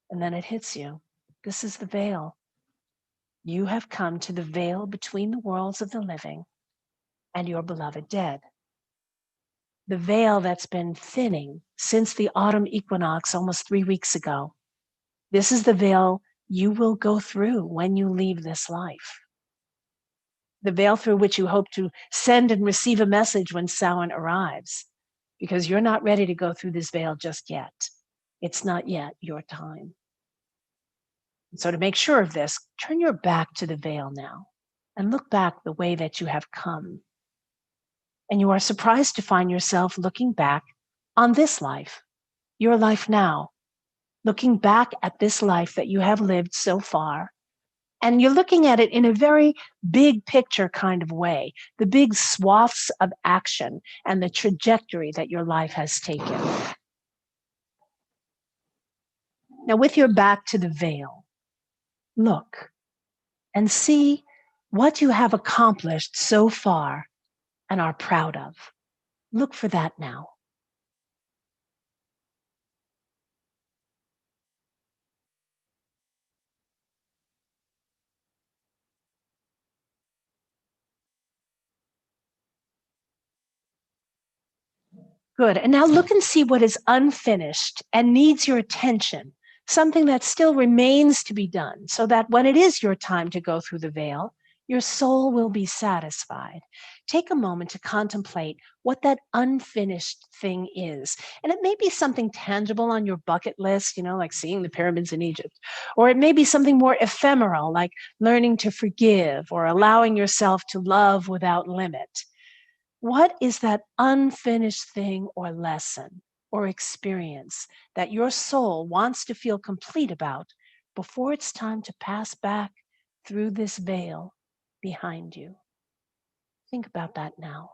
And then it hits you. This is the veil. You have come to the veil between the worlds of the living and your beloved dead. The veil that's been thinning since the autumn equinox almost 3 weeks ago. This is the veil you will go through when you leave this life. The veil through which you hope to send and receive a message when Samhain arrives, because you're not ready to go through this veil just yet. It's not yet your time. So to make sure of this, turn your back to the veil now and look back the way that you have come. And you are surprised to find yourself looking back on this life, your life now, looking back at this life that you have lived so far. And you're looking at it in a very big picture kind of way, the big swaths of action and the trajectory that your life has taken. Now, with your back to the veil, look and see what you have accomplished so far and are proud of. Look for that now. Good. And now look and see what is unfinished and needs your attention, something that still remains to be done, so that when it is your time to go through the veil, your soul will be satisfied. Take a moment to contemplate what that unfinished thing is. And it may be something tangible on your bucket list, like seeing the pyramids in Egypt. Or it may be something more ephemeral, like learning to forgive or allowing yourself to love without limit. What is that unfinished thing or lesson or experience that your soul wants to feel complete about before it's time to pass back through this veil behind you? Think about that now.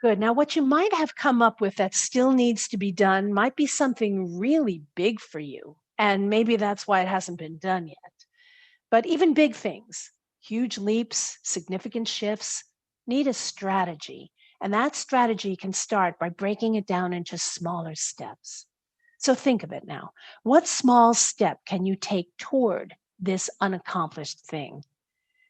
Good. Now, what you might have come up with that still needs to be done might be something really big for you. And maybe that's why it hasn't been done yet. But even big things, huge leaps, significant shifts, need a strategy. And that strategy can start by breaking it down into smaller steps. So think of it now. What small step can you take toward this unaccomplished thing?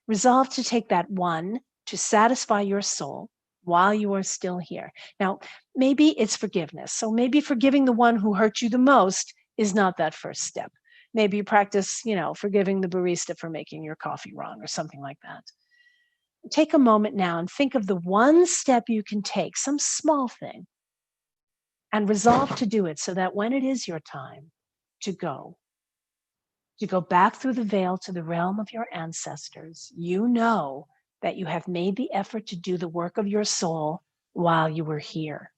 Resolve to take that one to satisfy your soul while you are still here. Now, maybe it's forgiveness. So maybe forgiving the one who hurt you the most is not that first step. Maybe you practice, forgiving the barista for making your coffee wrong or something like that. Take a moment now and think of the one step you can take, some small thing, and resolve to do it so that when it is your time to go back through the veil to the realm of your ancestors, you know that you have made the effort to do the work of your soul while you were here.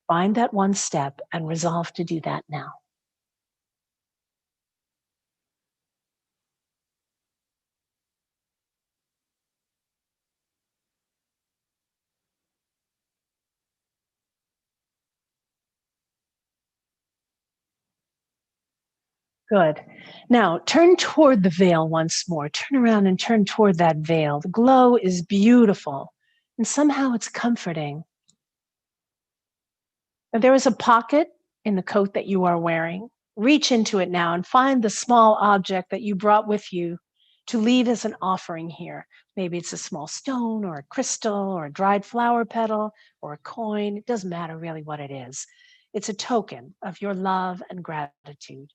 Find that one step and resolve to do that now. Good. Now turn toward the veil once more. Turn around and turn toward that veil. The glow is beautiful and somehow it's comforting. Now, there is a pocket in the coat that you are wearing. Reach into it now and find the small object that you brought with you to leave as an offering here. Maybe it's a small stone or a crystal or a dried flower petal or a coin. It doesn't matter really what it is. It's a token of your love and gratitude.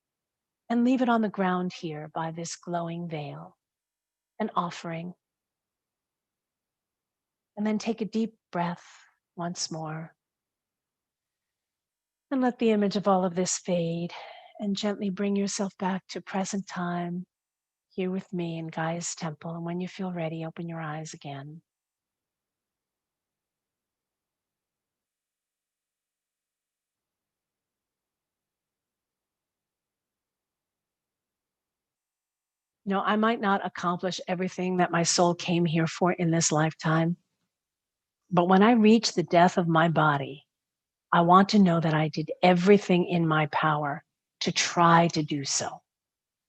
And leave it on the ground here by this glowing veil, an offering. And then take a deep breath once more. And let the image of all of this fade and gently bring yourself back to present time here with me in Gaia's temple. And when you feel ready, open your eyes again. I might not accomplish everything that my soul came here for in this lifetime, but when I reach the death of my body, I want to know that I did everything in my power to try to do so.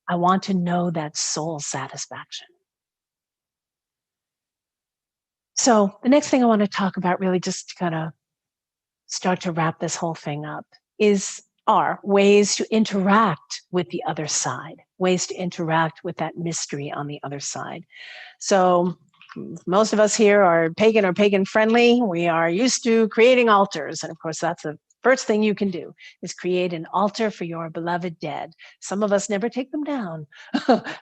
I want to know that soul satisfaction. So the next thing I want to talk about, really just to kind of start to wrap this whole thing up, are ways to interact with the other side, ways to interact with that mystery on the other side. So most of us here are pagan or pagan friendly. We are used to creating altars. And of course, that's the first thing you can do is create an altar for your beloved dead. Some of us never take them down.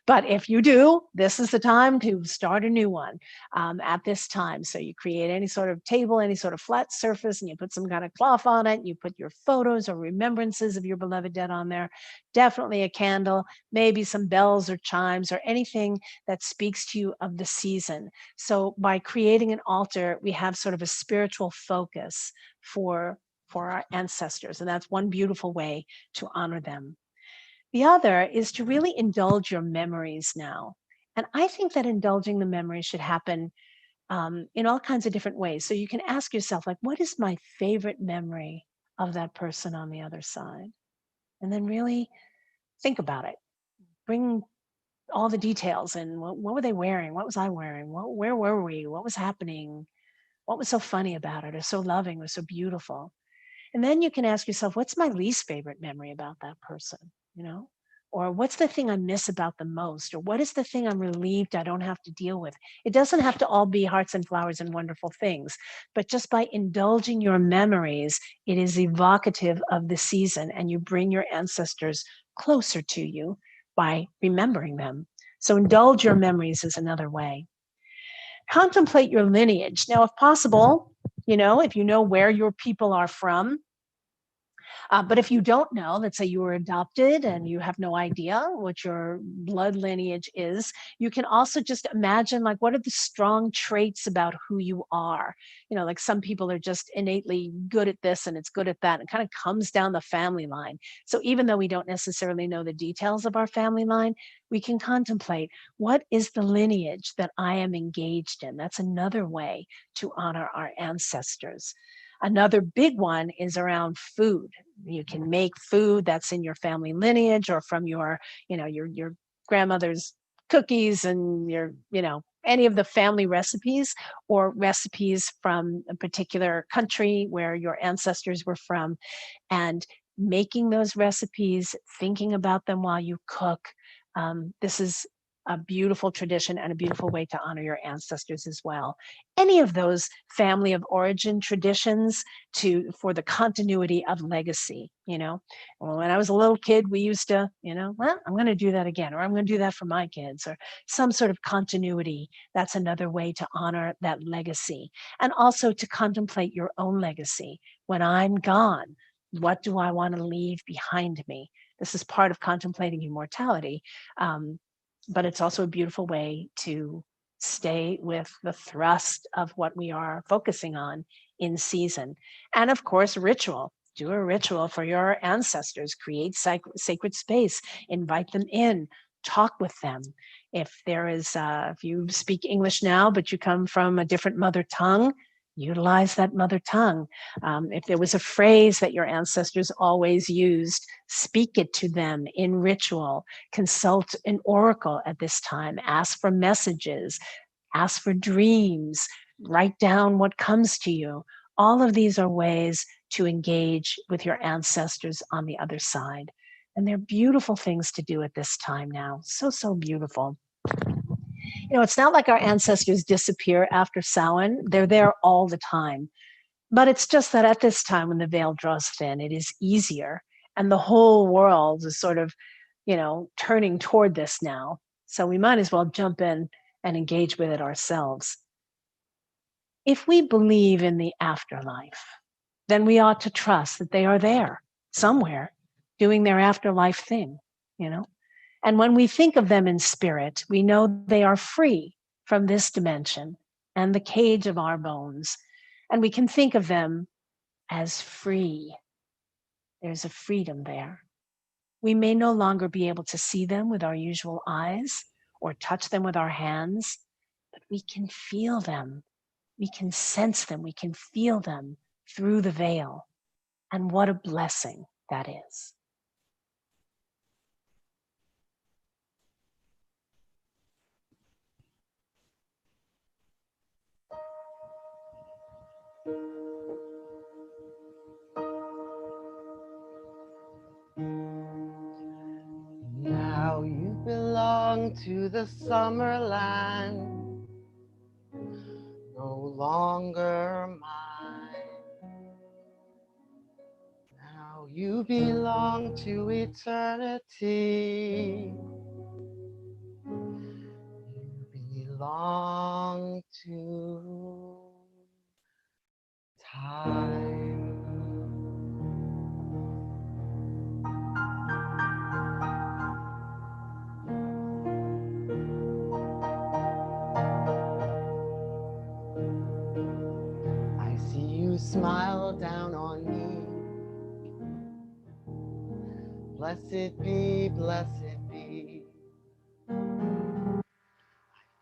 But if you do, this is the time to start a new one at this time. So you create any sort of table, any sort of flat surface, and you put some kind of cloth on it. You put your photos or remembrances of your beloved dead on there. Definitely a candle, maybe some bells or chimes or anything that speaks to you of the season. So by creating an altar, we have sort of a spiritual focus for our ancestors. And that's one beautiful way to honor them. The other is to really indulge your memories now. And I think that indulging the memories should happen in all kinds of different ways. So you can ask yourself, like, what is my favorite memory of that person on the other side? And then really think about it. Bring all the details and what were they wearing? What was I wearing? Where were we? What was happening? What was so funny about it or so loving or so beautiful? And then you can ask yourself, what's my least favorite memory about that person? Or what's the thing I miss about them most? Or what is the thing I'm relieved I don't have to deal with? It doesn't have to all be hearts and flowers and wonderful things, but just by indulging your memories, it is evocative of the season and you bring your ancestors closer to you by remembering them. So indulge your memories is another way. Contemplate your lineage. Now, if possible, if you know where your people are from, but if you don't know, let's say you were adopted and you have no idea what your blood lineage is, you can also just imagine, like, what are the strong traits about who you are? Like some people are just innately good at this and it's good at that. It kind of comes down the family line. So even though we don't necessarily know the details of our family line, we can contemplate, what is the lineage that I am engaged in? That's another way to honor our ancestors. Another big one is around food. You can make food that's in your family lineage or from your, your grandmother's cookies and your, any of the family recipes or recipes from a particular country where your ancestors were from, and making those recipes, thinking about them while you cook. This is a beautiful tradition and a beautiful way to honor your ancestors as well. Any of those family of origin traditions for the continuity of legacy, Well, when I was a little kid, we used to, well, I'm going to do that again, or I'm going to do that for my kids, or some sort of continuity. That's another way to honor that legacy. And also to contemplate your own legacy. When I'm gone, what do I want to leave behind me? This is part of contemplating immortality. But it's also a beautiful way to stay with the thrust of what we are focusing on in season. And of course, ritual. Do a ritual for your ancestors, create sacred space, invite them in, talk with them. If you speak English now, but you come from a different mother tongue, utilize that mother tongue. If there was a phrase that your ancestors always used, speak it to them in ritual. Consult an oracle at this time. Ask for messages. Ask for dreams. Write down what comes to you. All of these are ways to engage with your ancestors on the other side. And they're beautiful things to do at this time now. So, so beautiful. It's not like our ancestors disappear after Samhain. They're there all the time. But it's just that at this time when the veil draws thin, it is easier. And the whole world is sort of, turning toward this now. So we might as well jump in and engage with it ourselves. If we believe in the afterlife, then we ought to trust that they are there somewhere doing their afterlife thing, And when we think of them in spirit, we know they are free from this dimension and the cage of our bones. And we can think of them as free. There's a freedom there. We may no longer be able to see them with our usual eyes or touch them with our hands, but we can feel them. We can sense them. We can feel them through the veil. And what a blessing that is.
Now you belong to the summer land, no longer mine. Now you belong to eternity. You belong to time. I see you smile down on me. Blessed be, blessed be. I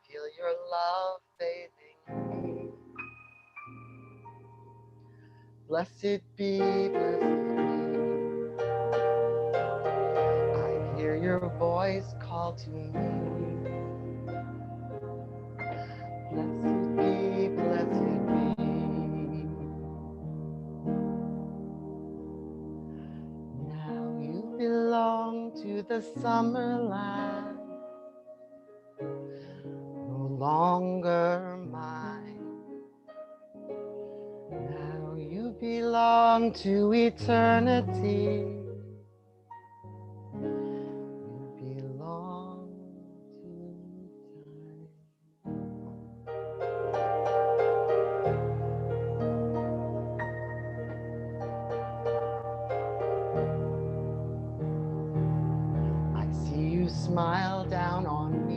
feel your love bathing me. Blessed be, blessed be. I hear your voice call to me. Blessed be, blessed be. Now you belong to the summer land, no longer mine. Now you belong to eternity. You belong to time. I see you smile down on me.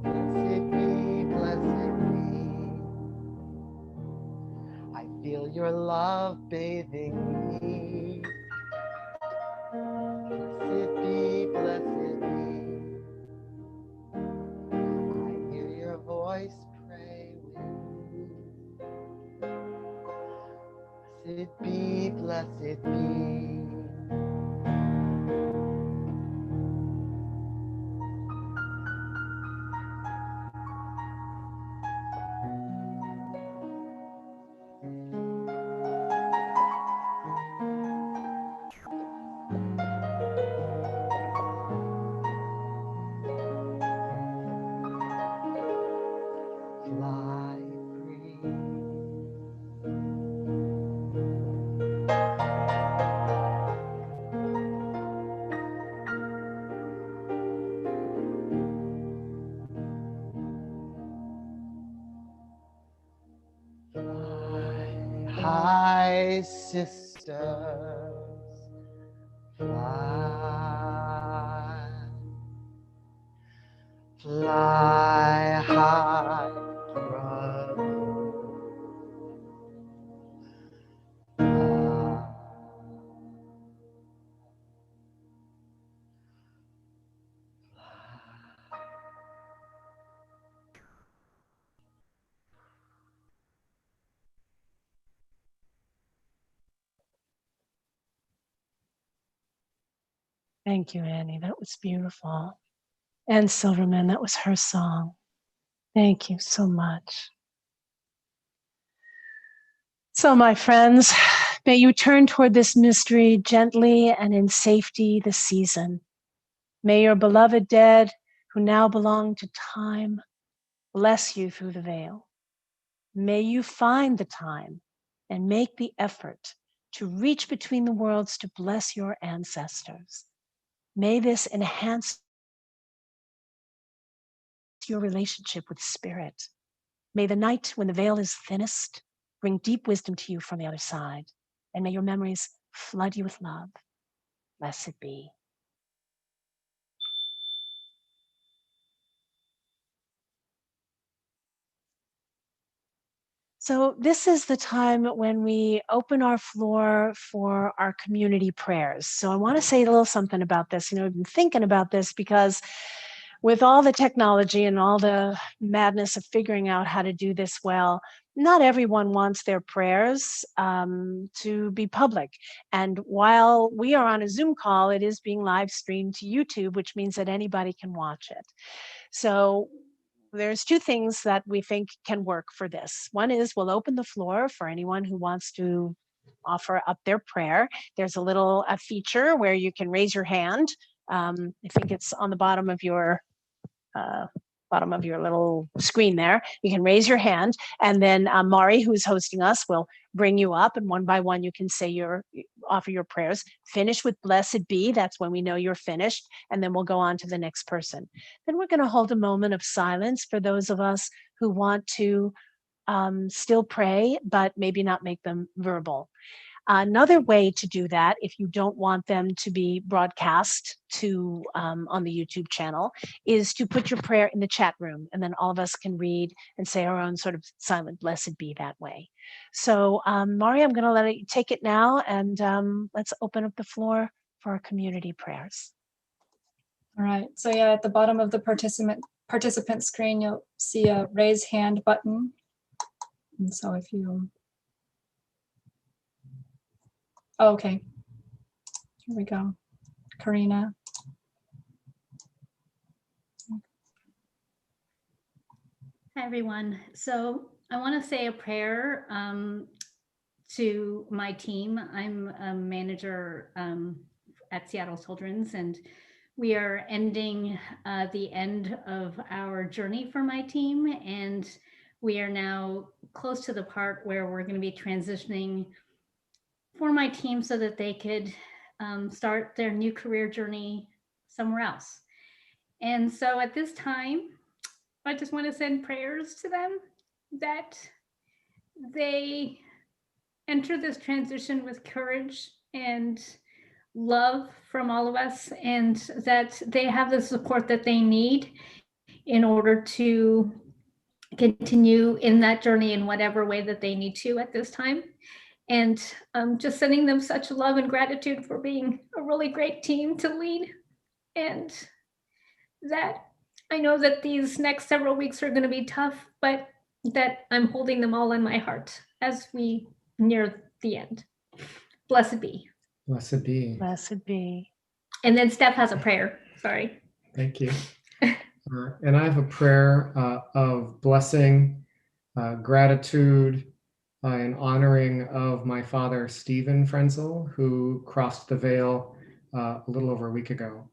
Blessed be, blessed be. I feel your love bathing me. Blessed be, blessed be. I hear your voice pray with me. high sisters, fly, fly high, brother. Fly.
Thank you, Annie. That was beautiful. And Silverman, that was her song. Thank you so much. So, my friends, may you turn toward this mystery gently and in safety this season. May your beloved dead, who now belong to time, bless you through the veil. May you find the time and make the effort to reach between the worlds to bless your ancestors. May this enhance your relationship with spirit. May the night when the veil is thinnest bring deep wisdom to you from the other side. And may your memories flood you with love. Blessed be. So this is the time when we open our floor for our community prayers. So I want to say a little something about this. I've been thinking about this because with all the technology and all the madness of figuring out how to do this well, not everyone wants their prayers to be public. And while we are on a Zoom call, it is being live streamed to YouTube, which means that anybody can watch it. So there's two things that we think can work for this. One is we'll open the floor for anyone who wants to offer up their prayer. There's a feature where you can raise your hand. I think it's on the bottom of your little screen there. You can raise your hand, and then Mari, who's hosting us, will bring you up, and one by one you can say offer your prayers. Finish with blessed be. That's when we know you're finished, and then we'll go on to the next person. Then we're going to hold a moment of silence for those of us who want to still pray, but maybe not make them verbal. Another way to do that, if you don't want them to be broadcast to on the YouTube channel, is to put your prayer in the chat room, and then all of us can read and say our own sort of silent blessed be that way. So Mari, I'm going to let you take it now, and let's open up the floor for our community prayers.
All right, so yeah, at the bottom of the participant screen, you'll see a raise hand button. And so if you, oh, okay, here we go, Karina.
Hi, everyone. So I want to say a prayer to my team. I'm a manager at Seattle Children's, and we are ending the end of our journey for my team. And we are now close to the part where we're going to be transitioning for my team so that they could start their new career journey somewhere else. And so at this time, I just want to send prayers to them that they enter this transition with courage and love from all of us, and that they have the support that they need in order to continue in that journey in whatever way that they need to at this time. And just sending them such love and gratitude for being a really great team to lead. And that I know that these next several weeks are going to be tough, but that I'm holding them all in my heart as we near the end. Blessed be.
Blessed be.
Blessed be.
And then Steph has a prayer. Sorry.
Thank you. And I have a prayer of blessing, gratitude, and honoring of my father, Stephen Frenzel, who crossed the veil a little over a week ago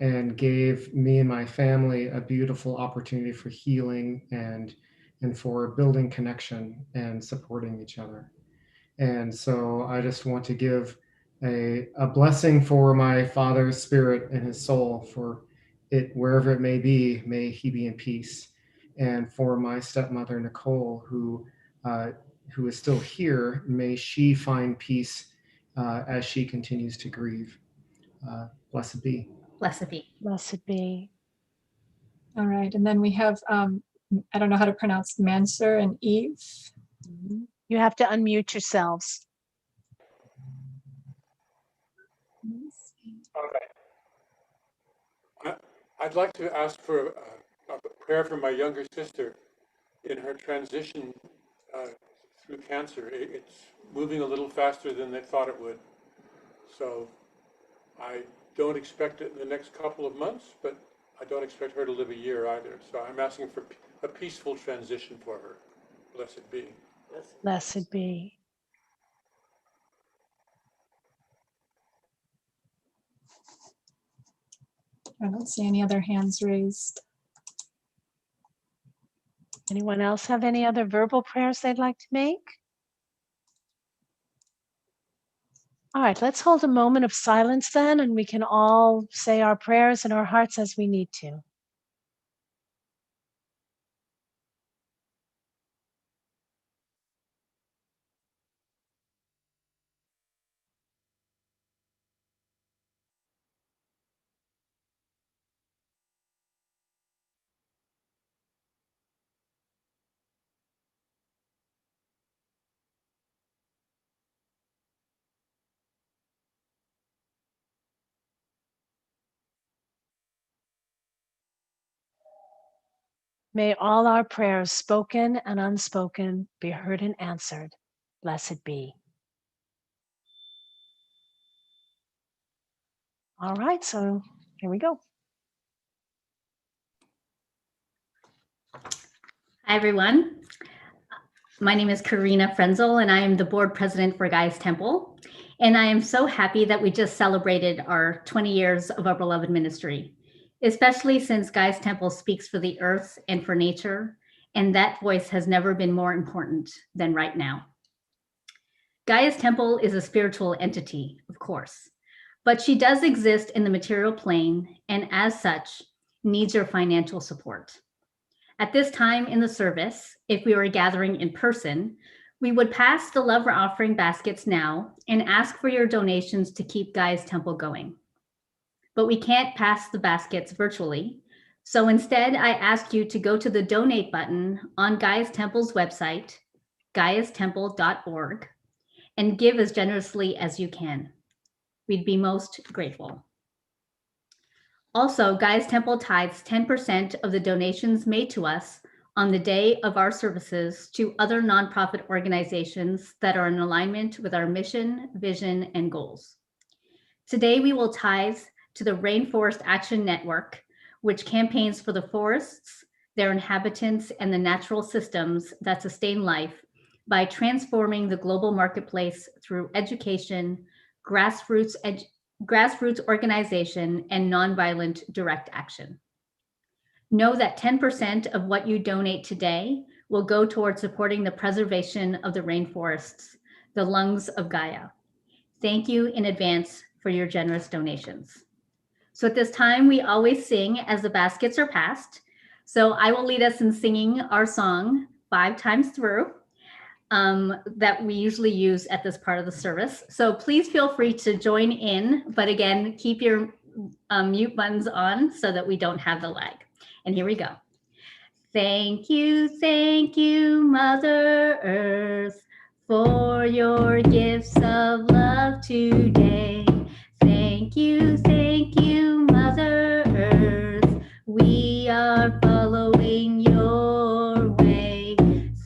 and gave me and my family a beautiful opportunity for healing and for building connection and supporting each other. And so I just want to give a blessing for my father's spirit and his soul, for it, wherever it may be, may he be in peace. And for my stepmother, Nicole, who who is still here, may she find peace as she continues to grieve. Blessed be.
Blessed be.
Blessed be.
All right, and then we have, I don't know how to pronounce Mansur and Eve.
You have to unmute yourselves.
Okay. I'd like to ask for a prayer for my younger sister in her transition through cancer. It's moving a little faster than they thought it would. So I don't expect it in the next couple of months, but I don't expect her to live a year either. So I'm asking for a peaceful transition for her. Blessed be.
Blessed be.
I don't see any other hands raised.
Anyone else have any other verbal prayers they'd like to make? All right, let's hold a moment of silence then, and we can all say our prayers in our hearts as we need to. May all our prayers, spoken and unspoken, be heard and answered. Blessed be. All right, so here we go.
Hi, everyone. My name is Karina Frenzel, and I am the board president for Gaia's Temple. And I am so happy that we just celebrated our 20 years of our beloved ministry, especially since Gaia's Temple speaks for the earth and for nature, and that voice has never been more important than right now. Gaia's Temple is a spiritual entity, of course, but she does exist in the material plane, and as such, needs your financial support. At this time in the service, if we were gathering in person, we would pass the love offering baskets now and ask for your donations to keep Gaia's Temple going. But we can't pass the baskets virtually. So instead, I ask you to go to the donate button on Gaia's Temple's website, gaiastemple.org, and give as generously as you can. We'd be most grateful. Also, Gaia's Temple tithes 10% of the donations made to us on the day of our services to other nonprofit organizations that are in alignment with our mission, vision, and goals. Today, we will tithe to the Rainforest Action Network, which campaigns for the forests, their inhabitants, and the natural systems that sustain life by transforming the global marketplace through education, grassroots organization, and nonviolent direct action. Know that 10% of what you donate today will go towards supporting the preservation of the rainforests, the lungs of Gaia. Thank you in advance for your generous donations. So at this time, we always sing as the baskets are passed. So I will lead us in singing our song 5 times through. That we usually use at this part of the service. So please feel free to join in, but again, keep your mute buttons on so that we don't have the lag. And here we go. Thank you, Mother Earth, for your gifts of love today. Thank you, Mother Earth. We are following your way.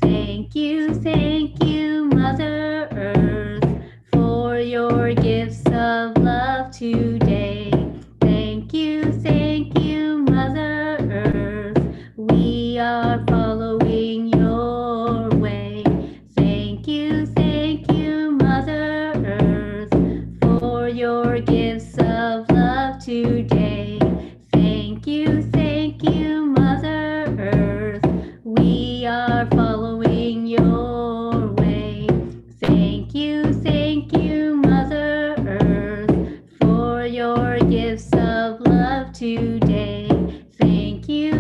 Thank you, Mother Earth, for your gifts of love today. Thank you, Mother Earth. We are following your way. Thank you, Mother Earth, for your gifts of love today. Thank you, Mother Earth. We are following your way. Thank you, Mother Earth, for your gifts of love today. Thank you,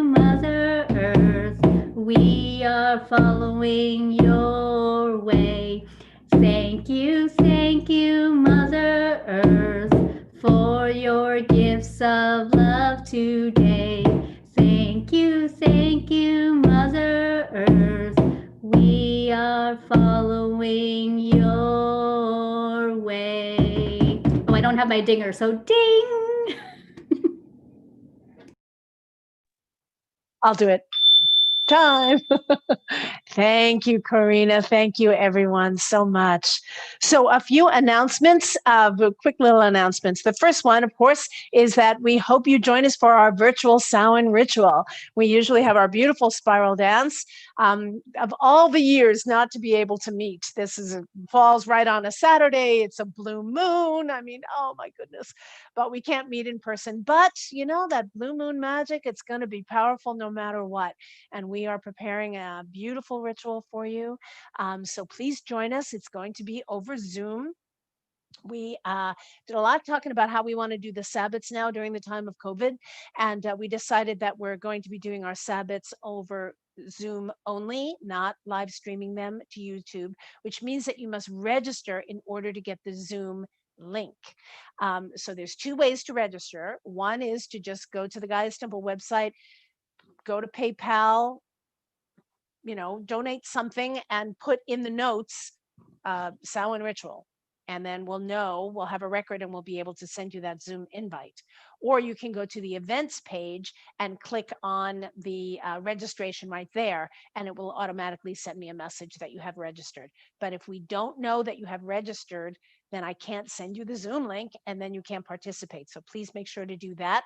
Mother Earth. We are following your your gifts of love today. Thank you, Mother Earth. We are following your way. Oh, I don't have my dinger, so ding!
I'll do it. Time. Thank you, Karina. Thank you, everyone, so much. So a few announcements, quick little announcements. The first one, of course, is that we hope you join us for our virtual Samhain ritual. We usually have our beautiful spiral dance. Of all the years not to be able to meet, falls right on a Saturday. It's a blue moon. I mean, oh my goodness. But we can't meet in person. But you know, that blue moon magic, it's going to be powerful no matter what. And we are preparing a beautiful ritual for you. So please join us. It's going to be over Zoom. We did a lot talking about how we want to do the Sabbats now during the time of COVID. And we decided that we're going to be doing our Sabbats over Zoom only, not live streaming them to YouTube, which means that you must register in order to get the Zoom link. So there's two ways to register. One is to just go to the Gaia's Temple website, go to PayPal, donate something and put in the notes Samhain ritual. And then we'll have a record and we'll be able to send you that Zoom invite. Or you can go to the events page and click on the registration right there, and it will automatically send me a message that you have registered. But if we don't know that you have registered, then I can't send you the Zoom link and then you can't participate. So please make sure to do that.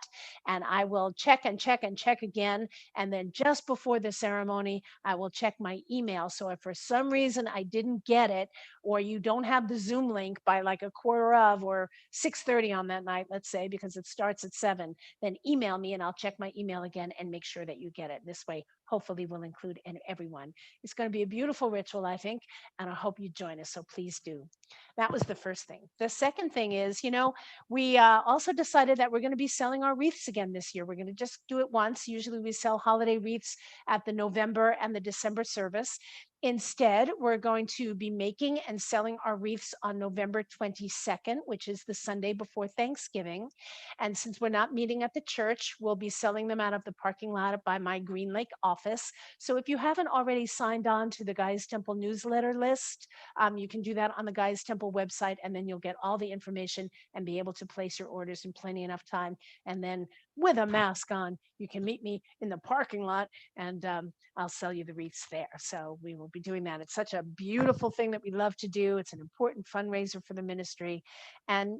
And I will check and check and check again. And then just before the ceremony, I will check my email. So if for some reason I didn't get it, or you don't have the Zoom link by like a quarter of or 6:30 on that night, let's say, because it starts at 7, then email me and I'll check my email again and make sure that you get it. This way, hopefully we'll include everyone. It's going to be a beautiful ritual, I think, and I hope you join us. So please do. That was the first thing. The second thing is, we also decided that we're going to be selling our wreaths again this year. We're going to just do it once. Usually we sell holiday wreaths at the November and the December service. Instead, we're going to be making and selling our wreaths on November 22nd, which is the Sunday before Thanksgiving. And since we're not meeting at the church, we'll be selling them out of the parking lot by my Green Lake office. So if you haven't already signed on to the Gaia's Temple newsletter list, you can do that on the Gaia's Temple website, and then you'll get all the information and be able to place your orders in plenty enough time. And then with a mask on, you can meet me in the parking lot, and I'll sell you the wreaths there. So we will be doing that. It's such a beautiful thing that we love to do. It's an important fundraiser for the ministry. And,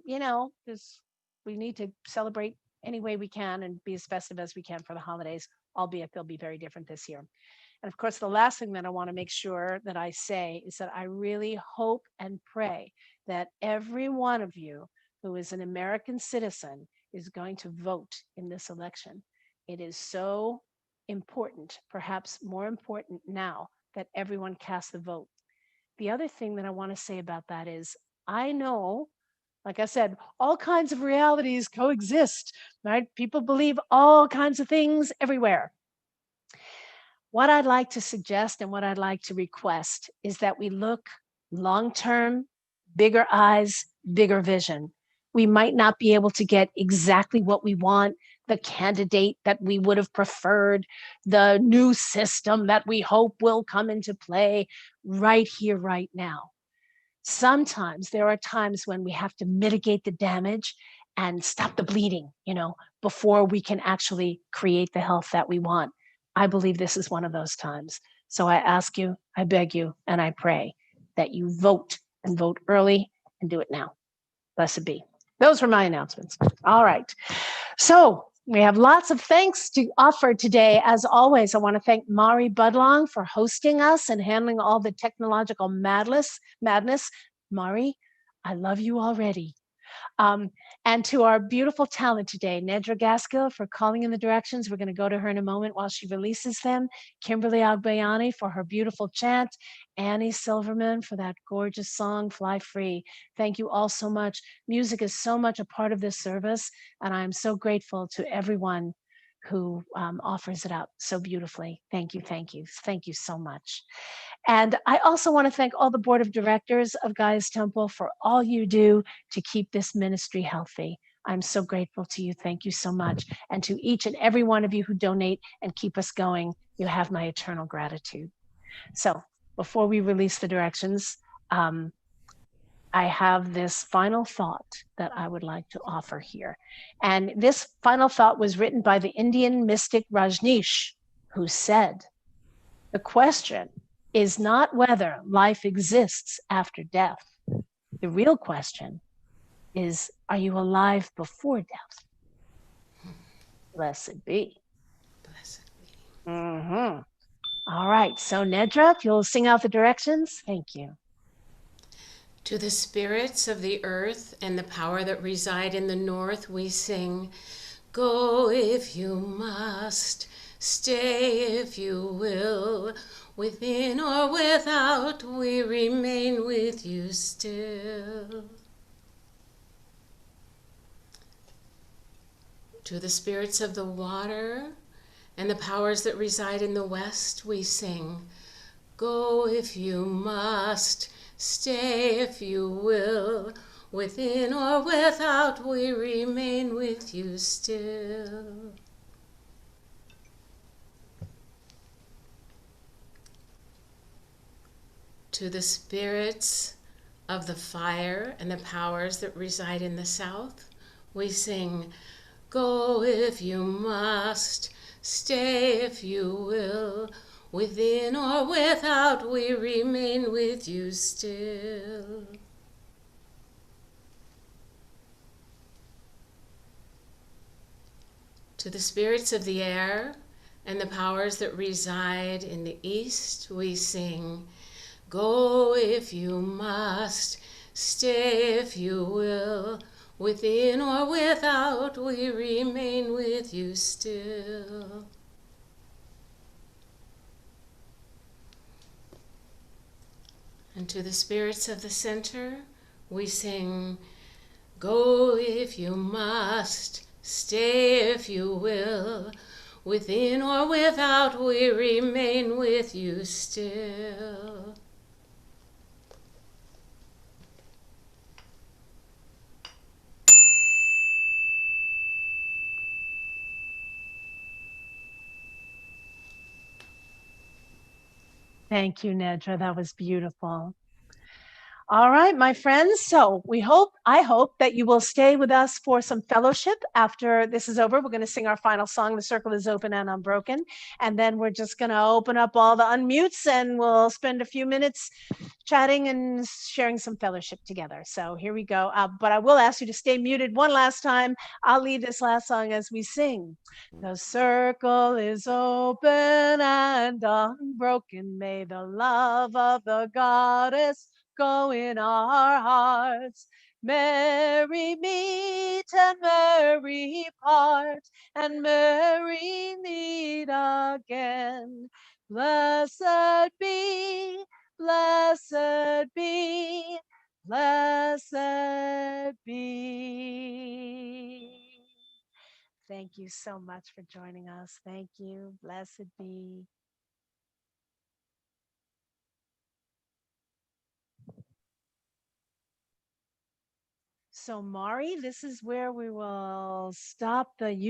we need to celebrate any way we can and be as festive as we can for the holidays, albeit they'll be very different this year. And of course, the last thing that I want to make sure that I say is that I really hope and pray that every one of you who is an American citizen is going to vote in this election. It is so important, perhaps more important now, that everyone cast the vote. The other thing that I want to say about that is I know, like I said, all kinds of realities coexist, right? People believe all kinds of things everywhere. What I'd like to suggest and what I'd like to request is that we look long-term, bigger eyes, bigger vision. We might not be able to get exactly what we want, the candidate that we would have preferred, the new system that we hope will come into play right here, right now. Sometimes there are times when we have to mitigate the damage and stop the bleeding, before we can actually create the health that we want. I believe this is one of those times. So I ask you, I beg you, and I pray that you vote and vote early and do it now. Blessed be. Those were my announcements. All right. So we have lots of thanks to offer today. As always, I want to thank Mari Budlong for hosting us and handling all the technological madness. Mari, I love you already. And to our beautiful talent today, Nedra Gaskill for calling in the directions. We're going to go to her in a moment while she releases them. Kimberly Agbayani for her beautiful chant. Annie Silverman for that gorgeous song, Fly Free. Thank you all so much. Music is so much a part of this service, and I'm so grateful to everyone who offers it up so beautifully. Thank you, thank you. Thank you so much. And I also want to thank all the board of directors of Gaia's Temple for all you do to keep this ministry healthy. I'm so grateful to you. Thank you so much. And to each and every one of you who donate and keep us going, you have my eternal gratitude. So before we release the directions, I have this final thought that I would like to offer here. And this final thought was written by the Indian mystic Rajneesh, who said, the question is not whether life exists after death. The real question is, are you alive before death? Blessed be.
Blessed be.
All right, so Nedra, if you'll sing out the directions, thank you.
To the spirits of the earth and the power that reside in the north, we sing, go if you must, stay if you will, within or without, we remain with you still. To the spirits of the water and the powers that reside in the west, we sing, go if you must, stay if you will, within or without, we remain with you still. To the spirits of the fire and the powers that reside in the south, we sing, go if you must, stay if you will, within or without, we remain with you still. To the spirits of the air and the powers that reside in the east, we sing, go if you must, stay if you will, within or without, we remain with you still. And to the spirits of the center, we sing, go if you must, stay if you will, within or without, we remain with you still.
Thank you, Nedra. That was beautiful. All right, my friends. So I hope that you will stay with us for some fellowship after this is over. We're going to sing our final song, The Circle is Open and Unbroken. And then we're just going to open up all the unmutes and we'll spend a few minutes chatting and sharing some fellowship together. So here we go. But I will ask you to stay muted one last time. I'll lead this last song as we sing. The circle is open and unbroken. May the love of the goddess go in our hearts. Merry meet and merry part, and merry meet again. Blessed be, blessed be, blessed be. Thank you so much for joining us. Thank you. Blessed be. So Mari, this is where we will stop the